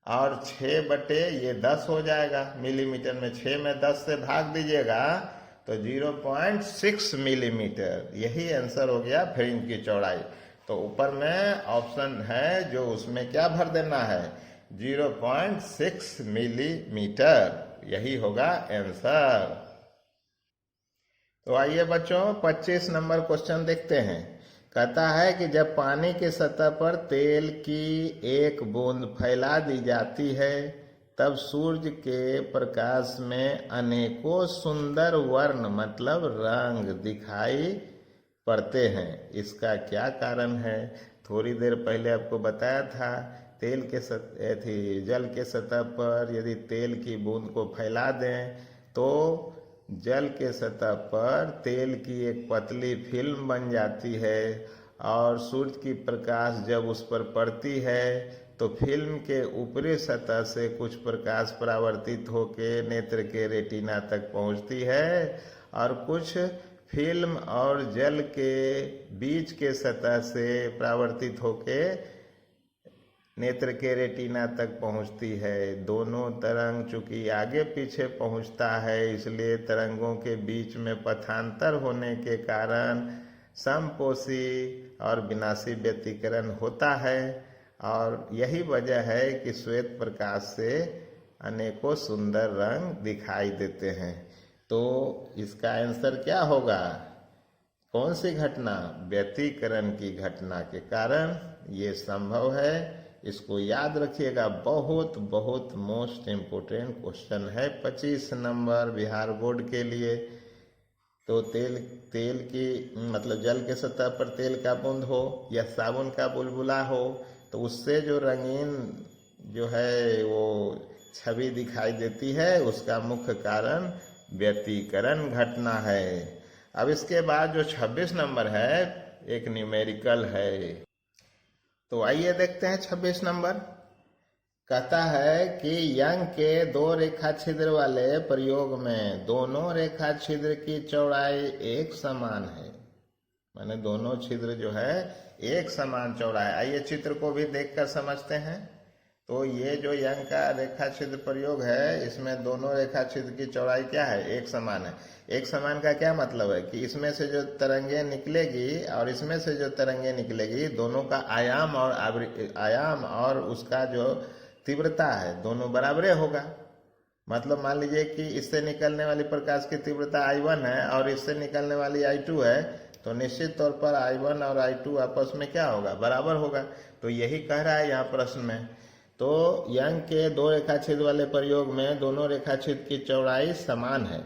और 6 बटे ये 10 हो जाएगा मिलीमीटर में। 6 में 10 से भाग दीजिएगा तो 0.6 मिलीमीटर, यही आंसर हो गया फ्रिंज की चौड़ाई। तो ऊपर में ऑप्शन है जो उसमें क्या भर देना है, 0.6 मिलीमीटर, यही होगा आंसर। तो आइए बच्चों 25 नंबर क्वेश्चन देखते हैं। कहता है कि जब पानी की सतह पर तेल की एक बूंद फैला दी जाती है तब सूर्य के प्रकाश में अनेकों सुंदर वर्ण मतलब रंग दिखाई पड़ते हैं, इसका क्या कारण है। थोड़ी देर पहले आपको बताया था, तेल के जल के सतह पर यदि तेल की बूंद को फैला दें तो जल के सतह पर तेल की एक पतली फिल्म बन जाती है, और सूर्य की प्रकाश जब उस पर पड़ती है तो फिल्म के ऊपरी सतह से कुछ प्रकाश परावर्तित होकर नेत्र के रेटिना तक पहुंचती है, और कुछ फिल्म और जल के बीच के सतह से परावर्तित होकर नेत्र के रेटिना तक पहुंचती है। दोनों तरंग चूंकि आगे पीछे पहुंचता है, इसलिए तरंगों के बीच में पथांतर होने के कारण समपोषी और विनाशी व्यतिकरण होता है, और यही वजह है कि श्वेत प्रकाश से अनेकों सुंदर रंग दिखाई देते हैं। तो इसका आंसर क्या होगा, कौन सी घटना, व्यतिकरण की घटना के कारण ये संभव है। इसको याद रखिएगा, बहुत बहुत मोस्ट इम्पोर्टेंट क्वेश्चन है 25 नंबर बिहार बोर्ड के लिए। तो तेल की मतलब जल के सतह पर तेल का बूंद हो या साबुन का बुलबुला हो, तो उससे जो रंगीन जो है वो छवि दिखाई देती है, उसका मुख्य कारण व्यतिकरण घटना है। अब इसके बाद जो 26 नंबर है एक न्यूमेरिकल है। तो आइए देखते हैं 26 नंबर। कहता है कि यंग के दो रेखा छिद्र वाले प्रयोग में दोनों रेखा छिद्र की चौड़ाई एक समान है, माने दोनों छिद्र जो है एक समान चौड़ा है। आइए चित्र को भी देखकर समझते हैं। तो ये जो यंग का रेखा छिद्र प्रयोग है, इसमें दोनों रेखा छिद्र की चौड़ाई क्या है, एक समान है। एक समान का क्या मतलब है कि इसमें से जो तरंगे निकलेगी और इसमें से जो तरंगे निकलेगी, दोनों का आयाम और उसका जो तीव्रता है दोनों बराबरे होगा। मतलब मान लीजिए कि इससे निकलने वाली प्रकाश की तीव्रता I1 है और इससे निकलने वाली I2 है, तो निश्चित तौर पर I1 और I2 आपस में क्या होगा, बराबर होगा। तो यही कह रहा है यहाँ प्रश्न में। तो यंग के दो रेखा छिद्र वाले प्रयोग में दोनों रेखा छिद्र की चौड़ाई समान है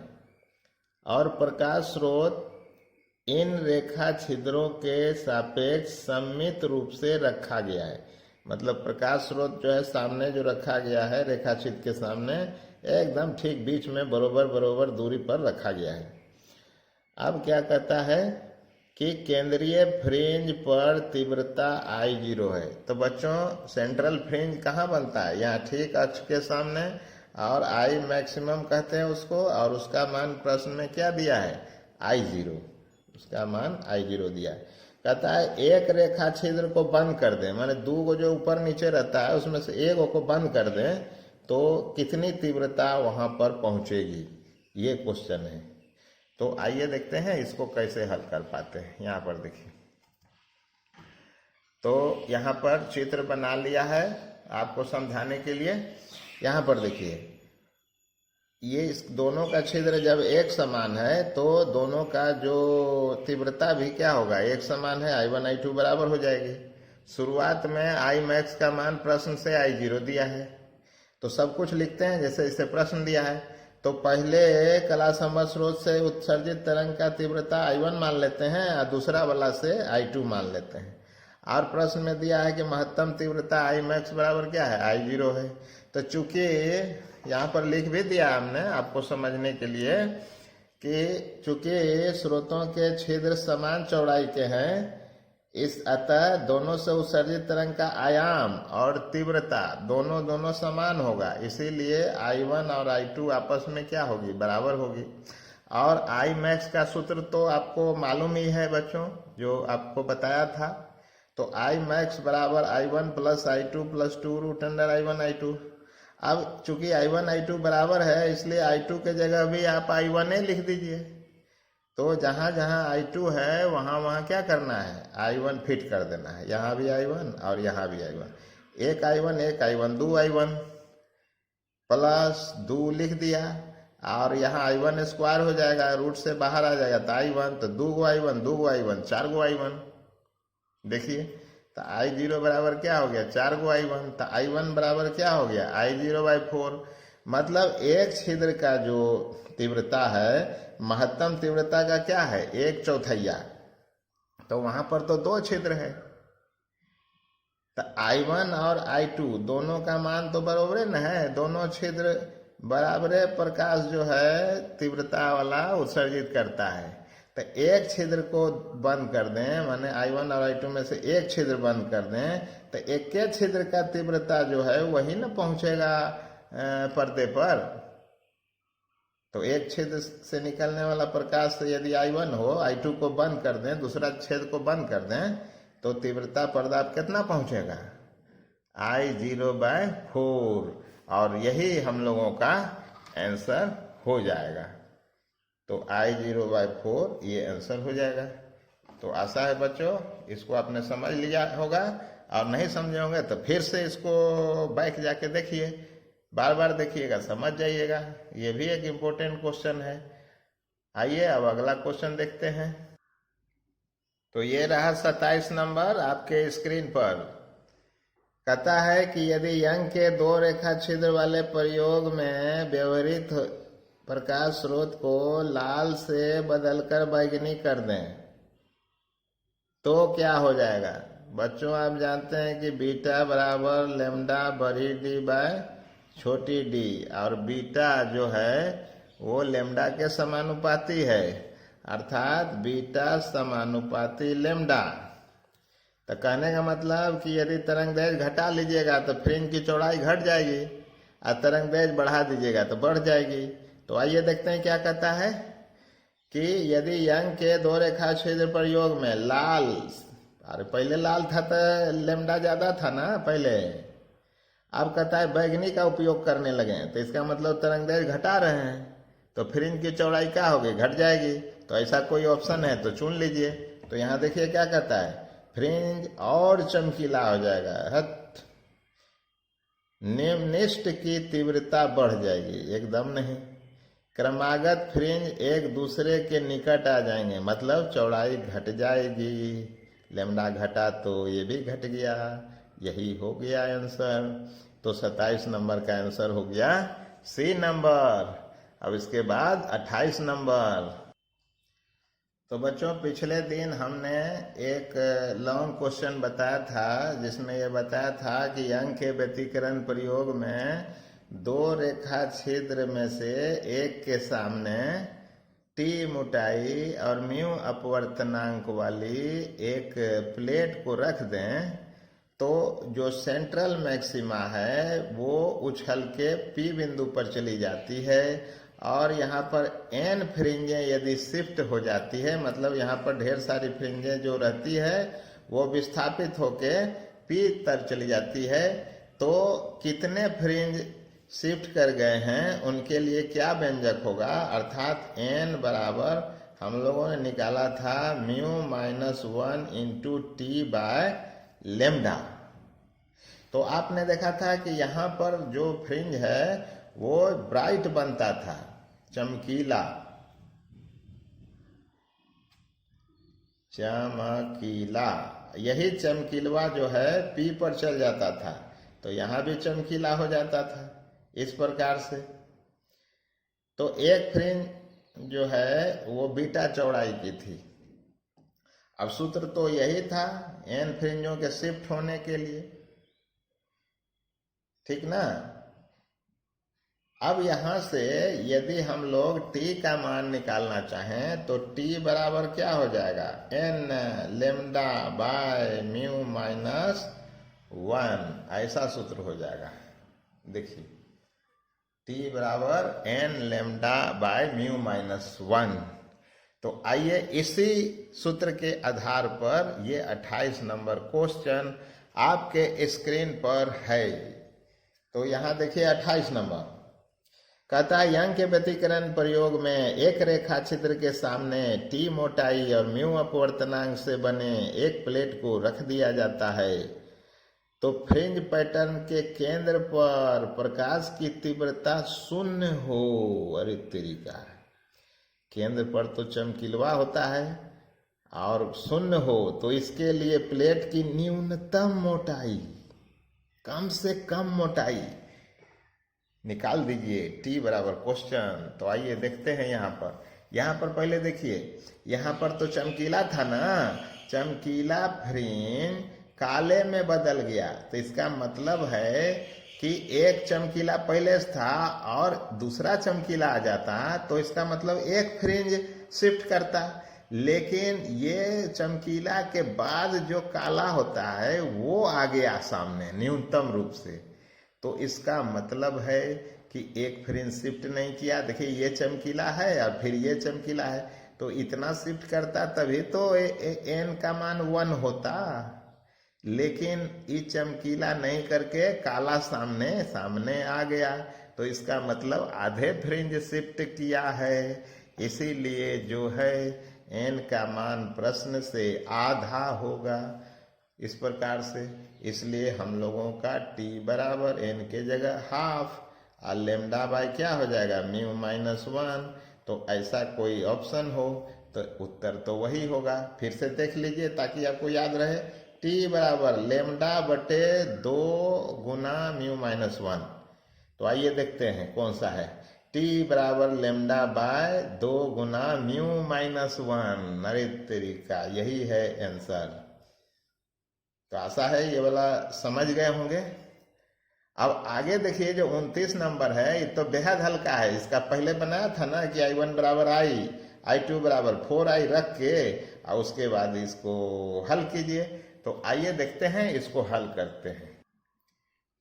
और प्रकाश स्रोत इन रेखा छिद्रों के सापेक्ष सममित रूप से रखा गया है। मतलब प्रकाश स्रोत जो है सामने जो रखा गया है रेखा छिद्र के सामने, एकदम ठीक बीच में बरोबर बरोबर दूरी पर रखा गया है। अब क्या कहता है कि केंद्रीय फ्रिंज पर तीव्रता I0 है। तो बच्चों सेंट्रल फ्रिंज कहाँ बनता है, यहाँ ठीक अक्ष के सामने, और I मैक्सिमम कहते हैं उसको, और उसका मान प्रश्न में क्या दिया है, I0, उसका मान I0 दिया है। कहता है एक रेखा छिद्र को बंद कर दें, माने दो को जो ऊपर नीचे रहता है उसमें से एक को बंद कर दें तो कितनी तीव्रता वहां पर पहुंचेगी, ये क्वेश्चन है। तो आइए देखते हैं इसको कैसे हल कर पाते हैं। यहाँ पर देखिए, तो यहाँ पर चित्र बना लिया है आपको समझाने के लिए। यहाँ पर देखिए, ये इस दोनों का छिद्र जब एक समान है तो दोनों का जो तीव्रता भी क्या होगा, एक समान है, I1 I2 बराबर हो जाएगी। शुरुआत में I मैक्स का मान प्रश्न से I0 दिया है, तो सब कुछ लिखते हैं जैसे इसे प्रश्न दिया है। तो पहले कला संबद्ध स्रोत से उत्सर्जित तरंग का तीव्रता I1 मान लेते हैं और दूसरा वाला से I2 मान लेते हैं। और प्रश्न में दिया है कि महत्तम तीव्रता I मैक्स बराबर क्या है, I0 है। तो चूंकि यहाँ पर लिख भी दिया हमने आपको समझने के लिए कि चूंकि स्रोतों के छिद्र समान चौड़ाई के हैं, इस अतः दोनों से उत्सर्जित तरंग का आयाम और तीव्रता दोनों समान होगा, इसीलिए I1 और I2 आपस में क्या होगी, बराबर होगी। और I मैक्स का सूत्र तो आपको मालूम ही है बच्चों, जो आपको बताया था। तो I मैक्स बराबर I1 plus I2 plus 2 root under I1 I2। अब चूंकि I1 I2 बराबर है, इसलिए I2 के जगह भी आप I1 लिख दीजिए। तो जहाँ जहाँ I2 है वहाँ वहाँ क्या करना है, I1 फिट कर देना है। यहाँ भी I1 और यहाँ भी I1, एक I1 दो I1 प्लस 2 लिख दिया, और यहाँ I1 स्क्वायर हो जाएगा, रूट से बाहर आ जाएगा तो I1, तो दो I1 चार गो I1। देखिए तो I0 बराबर क्या हो गया, 4 गो I1, तो I1 बराबर क्या हो गया, I0/4। मतलब एक छिद्र का जो तीव्रता है, महत्तम तीव्रता का क्या है, 1/4। तो वहां पर तो दो छिद्र है, तो I1 और I2 दोनों का मान तो बराबर न है, दोनों छिद्र बराबरे प्रकाश जो है तीव्रता वाला उत्सर्जित करता है। तो एक छिद्र को बंद कर दें, माने I1 और I2 में से एक छिद्र बंद कर दें, तो एक के छिद्र का तीव्रता जो है वही न पहुंचेगा पर्दे पर। तो एक छिद्र से निकलने वाला प्रकाश यदि I1 हो, I2 को बंद कर दें, दूसरा छिद्र को बंद कर दें, तो तीव्रता पर्दा कितना पहुंचेगा, I0/4। और यही हम लोगों का आंसर हो जाएगा। तो I0/4 ये आंसर हो जाएगा। तो आशा है बच्चों इसको आपने समझ लिया होगा, और नहीं समझे होंगे तो फिर से इसको बैक जाके देखिए, बार बार देखिएगा, समझ जाइएगा। ये भी एक इम्पोर्टेंट क्वेश्चन है। आइए अब अगला क्वेश्चन देखते हैं। तो ये रहा 27 नंबर आपके स्क्रीन पर। कहता है कि यदि यंग के दो रेखा छिद्र वाले प्रयोग में व्यवहृत प्रकाश स्रोत को लाल से बदलकर बैंगनी कर दें तो क्या हो जाएगा। बच्चों आप जानते हैं कि बीटा बराबर लैम्डा बड़ी डी बाय छोटी डी, और बीटा जो है वो लैम्डा के समानुपाती है, अर्थात बीटा समानुपाती लेम्डा। तो कहने का मतलब कि यदि तरंग दैर्घ्य घटा लीजिएगा तो फ्रिंज की चौड़ाई घट जाएगी, और तरंग दैर्घ्य बढ़ा दीजिएगा तो बढ़ जाएगी। तो आइए देखते हैं क्या कहता है कि यदि यंग के दो रेखा छिद्र प्रयोग में लाल, अरे पहले लाल था तो लेम्डा ज्यादा था ना पहले, अब कहता है बैगनी का उपयोग करने लगे, तो इसका मतलब तरंग दैर्घ्य घटा रहे हैं, तो फ्रिंज की चौड़ाई क्या होगी, घट जाएगी। तो ऐसा कोई ऑप्शन है तो चुन लीजिए। तो यहाँ देखिए क्या कहता है, फ्रिंज और चमकीला हो जाएगा, निम्निष्ट की तीव्रता बढ़ जाएगी, एकदम नहीं। क्रमागत फ्रिंज एक दूसरे के निकट आ जाएंगे, मतलब चौड़ाई घट जाएगी। लेम्डा घटा तो ये भी घट गया, यही हो गया आंसर। तो 27 नंबर का आंसर हो गया सी नंबर। अब इसके बाद 28 नंबर। तो बच्चों पिछले दिन हमने एक लॉन्ग क्वेश्चन बताया था जिसमें यह बताया था कि अंक के व्यतिकरण प्रयोग में दो रेखा छिद्र में से एक के सामने टी मोटाई और म्यू अपवर्तनांक वाली एक प्लेट को रख दें, तो जो सेंट्रल मैक्सिमा है वो उछल के पी बिंदु पर चली जाती है, और यहाँ पर एन फ्रिंजें यदि शिफ्ट हो जाती है, मतलब यहाँ पर ढेर सारी फ्रिंजें जो रहती है वो विस्थापित होके पी तर चली जाती है। तो कितने फ्रिंज शिफ्ट कर गए हैं उनके लिए क्या व्यंजक होगा, अर्थात एन बराबर हम लोगों ने निकाला था mu -1 into T by lambda. तो आपने देखा था कि यहाँ पर जो फ्रिंज है वो ब्राइट बनता था, चमकीला, चमकीला। यही चमकीलवा जो है पी पर चल जाता था, तो यहाँ भी चमकीला हो जाता था इस प्रकार से। तो एक फ्रिंज जो है वो बीटा चौड़ाई की थी। अब सूत्र तो यही था एन फ्रिंजों के शिफ्ट होने के लिए, ठीक ना। अब यहां से यदि हम लोग t का मान निकालना चाहें तो t बराबर क्या हो जाएगा, n लेम्डा बाय म्यू -1, ऐसा सूत्र हो जाएगा। देखिए t बराबर n लेम्डा बाय म्यू -1। तो आइए इसी सूत्र के आधार पर ये 28 नंबर क्वेश्चन आपके स्क्रीन पर है। तो यहां देखिए 28 नंबर कहता है यंग के व्यतिकरण प्रयोग में एक रेखा छिद्र के सामने टी मोटाई और म्यू अपवर्तनांक से बने एक प्लेट को रख दिया जाता है, तो फ्रिंज पैटर्न के केंद्र पर प्रकाश की तीव्रता 0 हो। अरे तरीका, केंद्र पर तो चमकीलवा होता है और 0 हो, तो इसके लिए प्लेट की न्यूनतम मोटाई, कम से कम मोटाई निकाल दीजिए। टी बराबर क्वेश्चन। तो आइए देखते हैं यहाँ पर पहले देखिए, यहाँ पर तो चमकीला था ना, चमकीला फ्रिंज काले में बदल गया, तो इसका मतलब है कि एक चमकीला पहले था और दूसरा चमकीला आ जाता, तो इसका मतलब एक फ्रिंज शिफ्ट करता। लेकिन ये चमकीला के बाद जो काला होता है वो आ गया सामने न्यूनतम रूप से, तो इसका मतलब है कि एक फ्रिंज शिफ्ट नहीं किया। देखिए ये चमकीला है और फिर ये चमकीला है, तो इतना शिफ्ट करता तभी तो एन का मान 1 होता। लेकिन ये चमकीला नहीं करके काला सामने आ गया, तो इसका मतलब आधे फ्रिंज शिफ्ट किया है, इसीलिए जो है एन का मान प्रश्न से आधा होगा इस प्रकार से। इसलिए हम लोगों का t बराबर n के जगह हाफ और लेम्डा बाय क्या हो जाएगा, म्यू -1। तो ऐसा कोई ऑप्शन हो तो उत्तर तो वही होगा। फिर से देख लीजिए ताकि आपको याद रहे, t बराबर लेम्डा बटे 2 गुना म्यू -1। तो आइए देखते हैं कौन सा है, t बराबर लेम्डा बाय 2 गुना म्यू -1। अरे तरीका, यही है आंसर। तो आशा है ये वाला समझ गए होंगे। अब आगे देखिए जो 29 नंबर है, ये तो बेहद हल्का है। इसका पहले बनाया था ना कि I1 बराबर I I2 बराबर 4i रख के और उसके बाद इसको हल कीजिए। तो आइए देखते हैं, इसको हल करते हैं।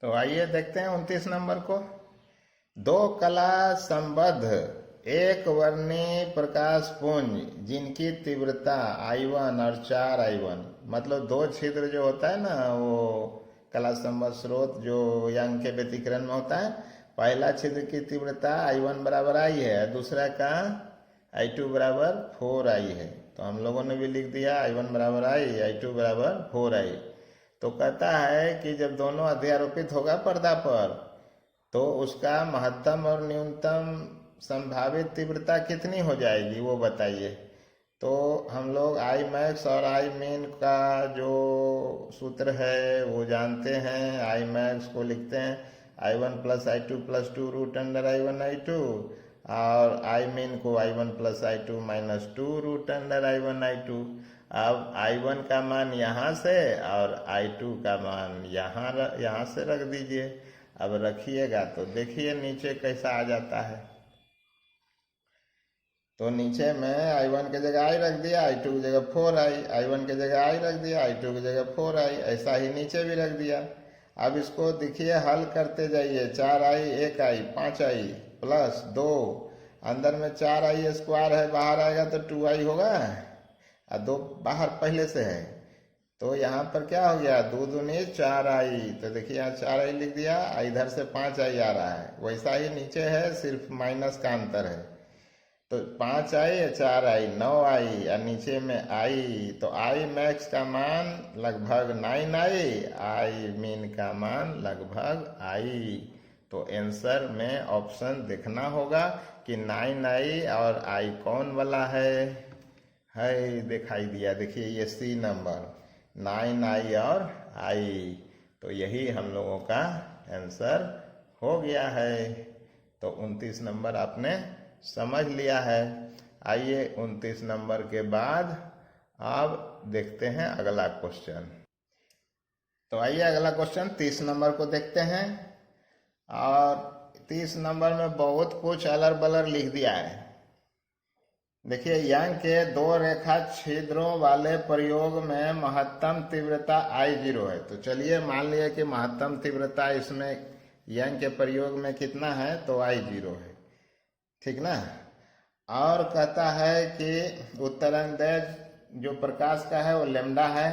तो आइए देखते हैं 29 नंबर को। दो कला संबद्ध एक वर्णीय प्रकाश पुंज जिनकी तीव्रता I1 और 4I1, मतलब दो छिद्र जो होता है ना, वो कला संबद्ध स्रोत जो यंग के व्यतिकरण में होता है, पहला छिद्र की तीव्रता I1 बराबर I है, दूसरा का I2 बराबर 4I है। तो हम लोगों ने भी लिख दिया I1 बराबर I, I2 बराबर 4I। तो कहता है कि जब दोनों अध्यारोपित होगा पर्दा पर तो उसका महत्तम और न्यूनतम संभावित तीव्रता कितनी हो जाएगी, वो बताइए। तो हम लोग I मैक्स और I min का जो सूत्र है वो जानते हैं। I मैक्स को लिखते हैं I1 plus I2 plus 2 root under I1 I2, और I min को I1 plus I2 minus 2 root under I1 I2। अब I1 का मान यहाँ से और I2 का मान यहाँ से रख दीजिए। अब रखिएगा तो देखिए नीचे कैसा आ जाता है। तो नीचे में I1 की जगह I रख दिया, I2 की जगह 4I, I1 की जगह I रख दिया, I2 की जगह 4I, ऐसा ही नीचे भी रख दिया। अब इसको देखिए हल करते जाइए। 4I 1I 5I प्लस 2, अंदर में 4I स्क्वायर है, बाहर आएगा तो 2I होगा और 2 बाहर पहले से है। तो यहाँ पर क्या हो गया, 2 दूनी 4I। तो देखिए यहाँ 4I लिख दिया, इधर से 5I आ रहा है, वैसा ही नीचे है, सिर्फ माइनस का अंतर है। तो 5I या 4I 9I और नीचे में I। तो I मैक्स का मान लगभग 9I, I min का मान लगभग I। तो आंसर में ऑप्शन देखना होगा कि 9I और I कौन वाला है दिखाई दिया। देखिए ये C नंबर 9I और I, तो यही हम लोगों का आंसर हो गया है। तो 29 नंबर आपने समझ लिया है। आइए 29 नंबर के बाद अब देखते हैं अगला क्वेश्चन। तो आइए अगला क्वेश्चन 30 नंबर को देखते हैं। और 30 नंबर में बहुत कुछ अलर बलर लिख दिया है। देखिए यंग के दो रेखा छिद्रों वाले प्रयोग में महत्तम तीव्रता I0 है। तो चलिए मान लिया कि महत्तम तीव्रता इसमें यंग के प्रयोग में कितना है, तो I0 है, ठीक ना। और कहता है कि उत्तरंदैर्ध्य जो प्रकाश का है वो लैम्डा है,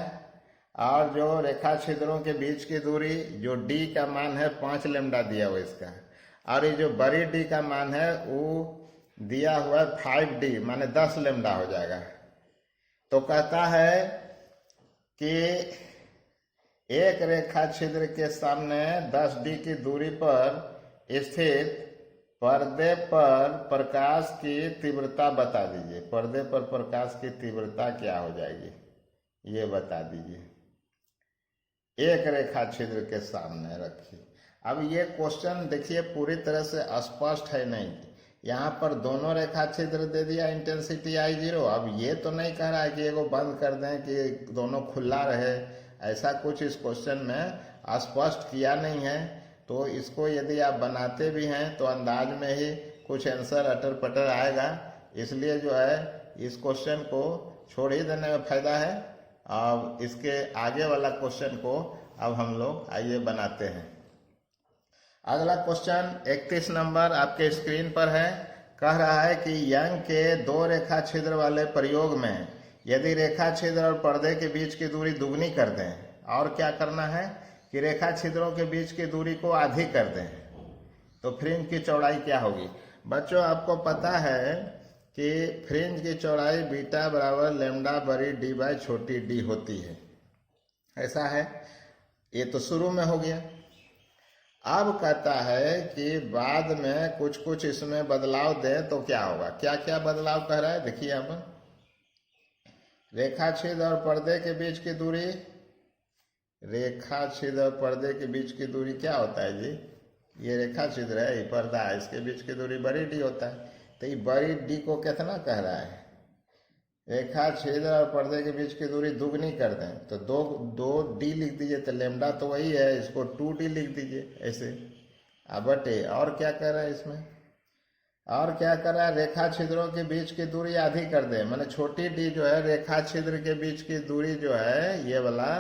और जो रेखा छिद्रों के बीच की दूरी जो D का मान है 5 लैम्डा दिया हुआ इसका, और ये जो बड़ी D का मान है वो दिया हुआ 5D माने 10 लैम्डा हो जाएगा। तो कहता है कि एक रेखा छिद्र के सामने 10D की दूरी पर स्थित पर्दे पर प्रकाश की तीव्रता बता दीजिए। पर्दे पर प्रकाश की तीव्रता क्या हो जाएगी ये बता दीजिए। एक रेखा छिद्र के सामने रखिए। अब ये क्वेश्चन देखिए पूरी तरह से स्पष्ट है नहीं। यहाँ पर दोनों रेखा छिद्र दे दिया इंटेंसिटी I0। अब ये तो नहीं कह रहा है कि एगो बंद कर दें कि दोनों खुला रहे, ऐसा कुछ इस क्वेश्चन में स्पष्ट किया नहीं है। तो इसको यदि आप बनाते भी हैं तो अंदाज में ही कुछ आंसर अटर पटर आएगा, इसलिए जो है इस क्वेश्चन को छोड़ ही देने में फायदा है। अब इसके आगे वाला क्वेश्चन को अब हम लोग आइए बनाते हैं। अगला क्वेश्चन 31 नंबर आपके स्क्रीन पर है। कह रहा है कि यंग के दो रेखा छिद्र वाले प्रयोग में यदि रेखा छिद्र और पर्दे के बीच की दूरी दुगनी कर दें, और क्या करना है कि रेखा छिद्रों के बीच की दूरी को आधी कर दें, तो फ्रिंज की चौड़ाई क्या होगी। बच्चों आपको पता है कि फ्रिंज की चौड़ाई बीटा बराबर लैम्डा बड़ी D बाय छोटी d होती है, ऐसा है। ये तो शुरू में हो गया। अब कहता है कि बाद में कुछ कुछ इसमें बदलाव दें तो क्या होगा। क्या क्या बदलाव कह रहा है देखिए आप। रेखा छिद्र और पर्दे के बीच की दूरी, रेखा छिद्र और पर्दे के बीच की दूरी क्या होता है जी, ये रेखा छिद्र है, ये पर्दा है, इसके बीच की दूरी बड़ी D होता है। तो ये बड़ी D को कितना कह रहा है, रेखा छिद्र और पर्दे के बीच की दूरी दुगनी कर दें तो दो D लिख दीजिए। तो लैम्डा तो वही है, इसको 2D लिख दीजिए ऐसे। अब बटे और क्या कह रहा है इसमें, और क्या करा, रेखा छिद्रों के बीच की दूरी आधी कर दे, माने छोटी डी जो है रेखा छिद्र के बीच की दूरी जो है ये वाला,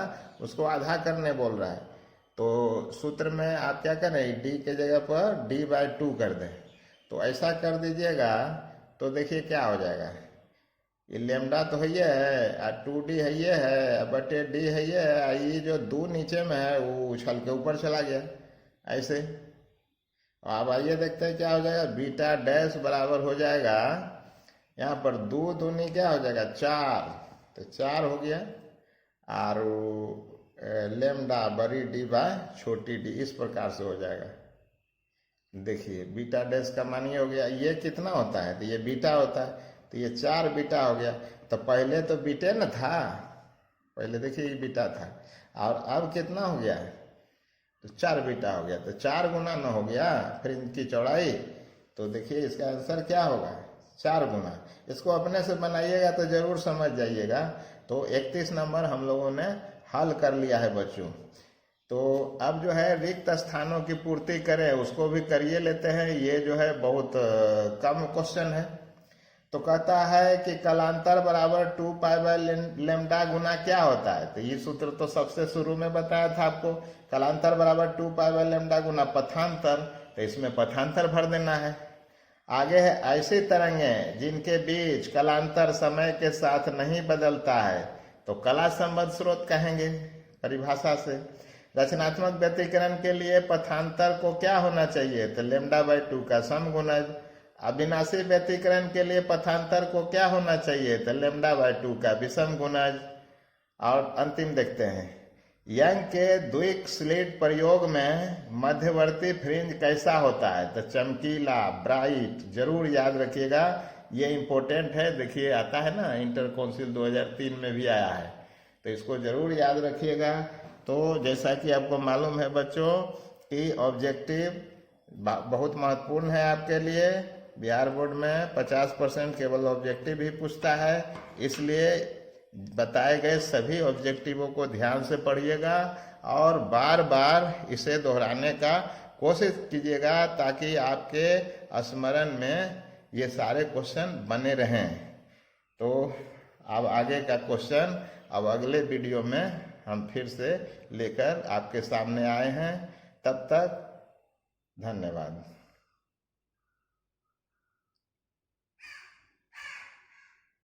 उसको आधा करने बोल रहा है। तो सूत्र में आप क्या करें, डी के जगह पर d/2 कर दें। तो ऐसा कर दीजिएगा तो देखिए क्या हो जाएगा। ये लेमडा तो है ये है और 2d है ये है बटे d है ये है, और ये जो 2 नीचे में है वो उछल के ऊपर चला गया ऐसे। अब आइए देखते हैं क्या हो जाएगा। बीटा डैश बराबर हो जाएगा, यहाँ पर 2 दूनी क्या हो जाएगा 4, तो 4 हो गया। और लेमडा बड़ी डी बाय छोटी डी, इस प्रकार से हो जाएगा। देखिए बीटा डैश का मान ये हो गया, ये कितना होता है तो ये बीटा होता है, तो ये 4 बीटा हो गया। तो पहले तो बीटे न था, पहले देखिए ये बीटा था, और अब कितना हो गया तो 4 बीटा हो गया। तो 4 गुना न हो गया फ्रिंज की चौड़ाई, तो देखिए इसका आंसर क्या होगा 4 गुना। इसको अपने से बनाइएगा तो जरूर समझ जाइएगा। तो 31 नंबर हम लोगों ने हल कर लिया है बच्चों। तो अब जो है रिक्त स्थानों की पूर्ति करें, उसको भी करिए लेते हैं। ये जो है बहुत कम क्वेश्चन है। तो कहता है कि कलांतर बराबर 2π/λ गुना क्या होता है। तो ये सूत्र तो सबसे शुरू में बताया था आपको, कलांतर बराबर 2π/λ गुना पथांतर। तो इसमें पथांतर भर देना है। आगे है ऐसी तरंगें जिनके बीच कलांतर समय के साथ नहीं बदलता है, तो कला संबद्ध स्रोत कहेंगे परिभाषा से। रचनात्मक व्यतिकरण के लिए पथांतर को क्या होना चाहिए, तो λ/2 का समगुणज। अविनाशी व्यतिकरण के लिए पथांतर को क्या होना चाहिए, तो λ/2 का विषम गुणज। और अंतिम देखते हैं, यंग के द्विक स्लिट प्रयोग में मध्यवर्ती फ्रिंज कैसा होता है, तो चमकीला, ब्राइट। जरूर याद रखिएगा, ये इंपॉर्टेंट है। देखिए आता है ना, इंटर काउंसिल 2003 में भी आया है, तो इसको जरूर याद रखिएगा। तो जैसा कि आपको मालूम है बच्चों कि ऑब्जेक्टिव बहुत महत्वपूर्ण है आपके लिए। बिहार बोर्ड में 50% केवल ऑब्जेक्टिव ही पूछता है, इसलिए बताए गए सभी ऑब्जेक्टिवों को ध्यान से पढ़िएगा और बार बार इसे दोहराने का कोशिश कीजिएगा, ताकि आपके स्मरण में ये सारे क्वेश्चन बने रहें। तो अब आगे का क्वेश्चन अब अगले वीडियो में हम फिर से लेकर आपके सामने आए हैं। तब तक धन्यवाद।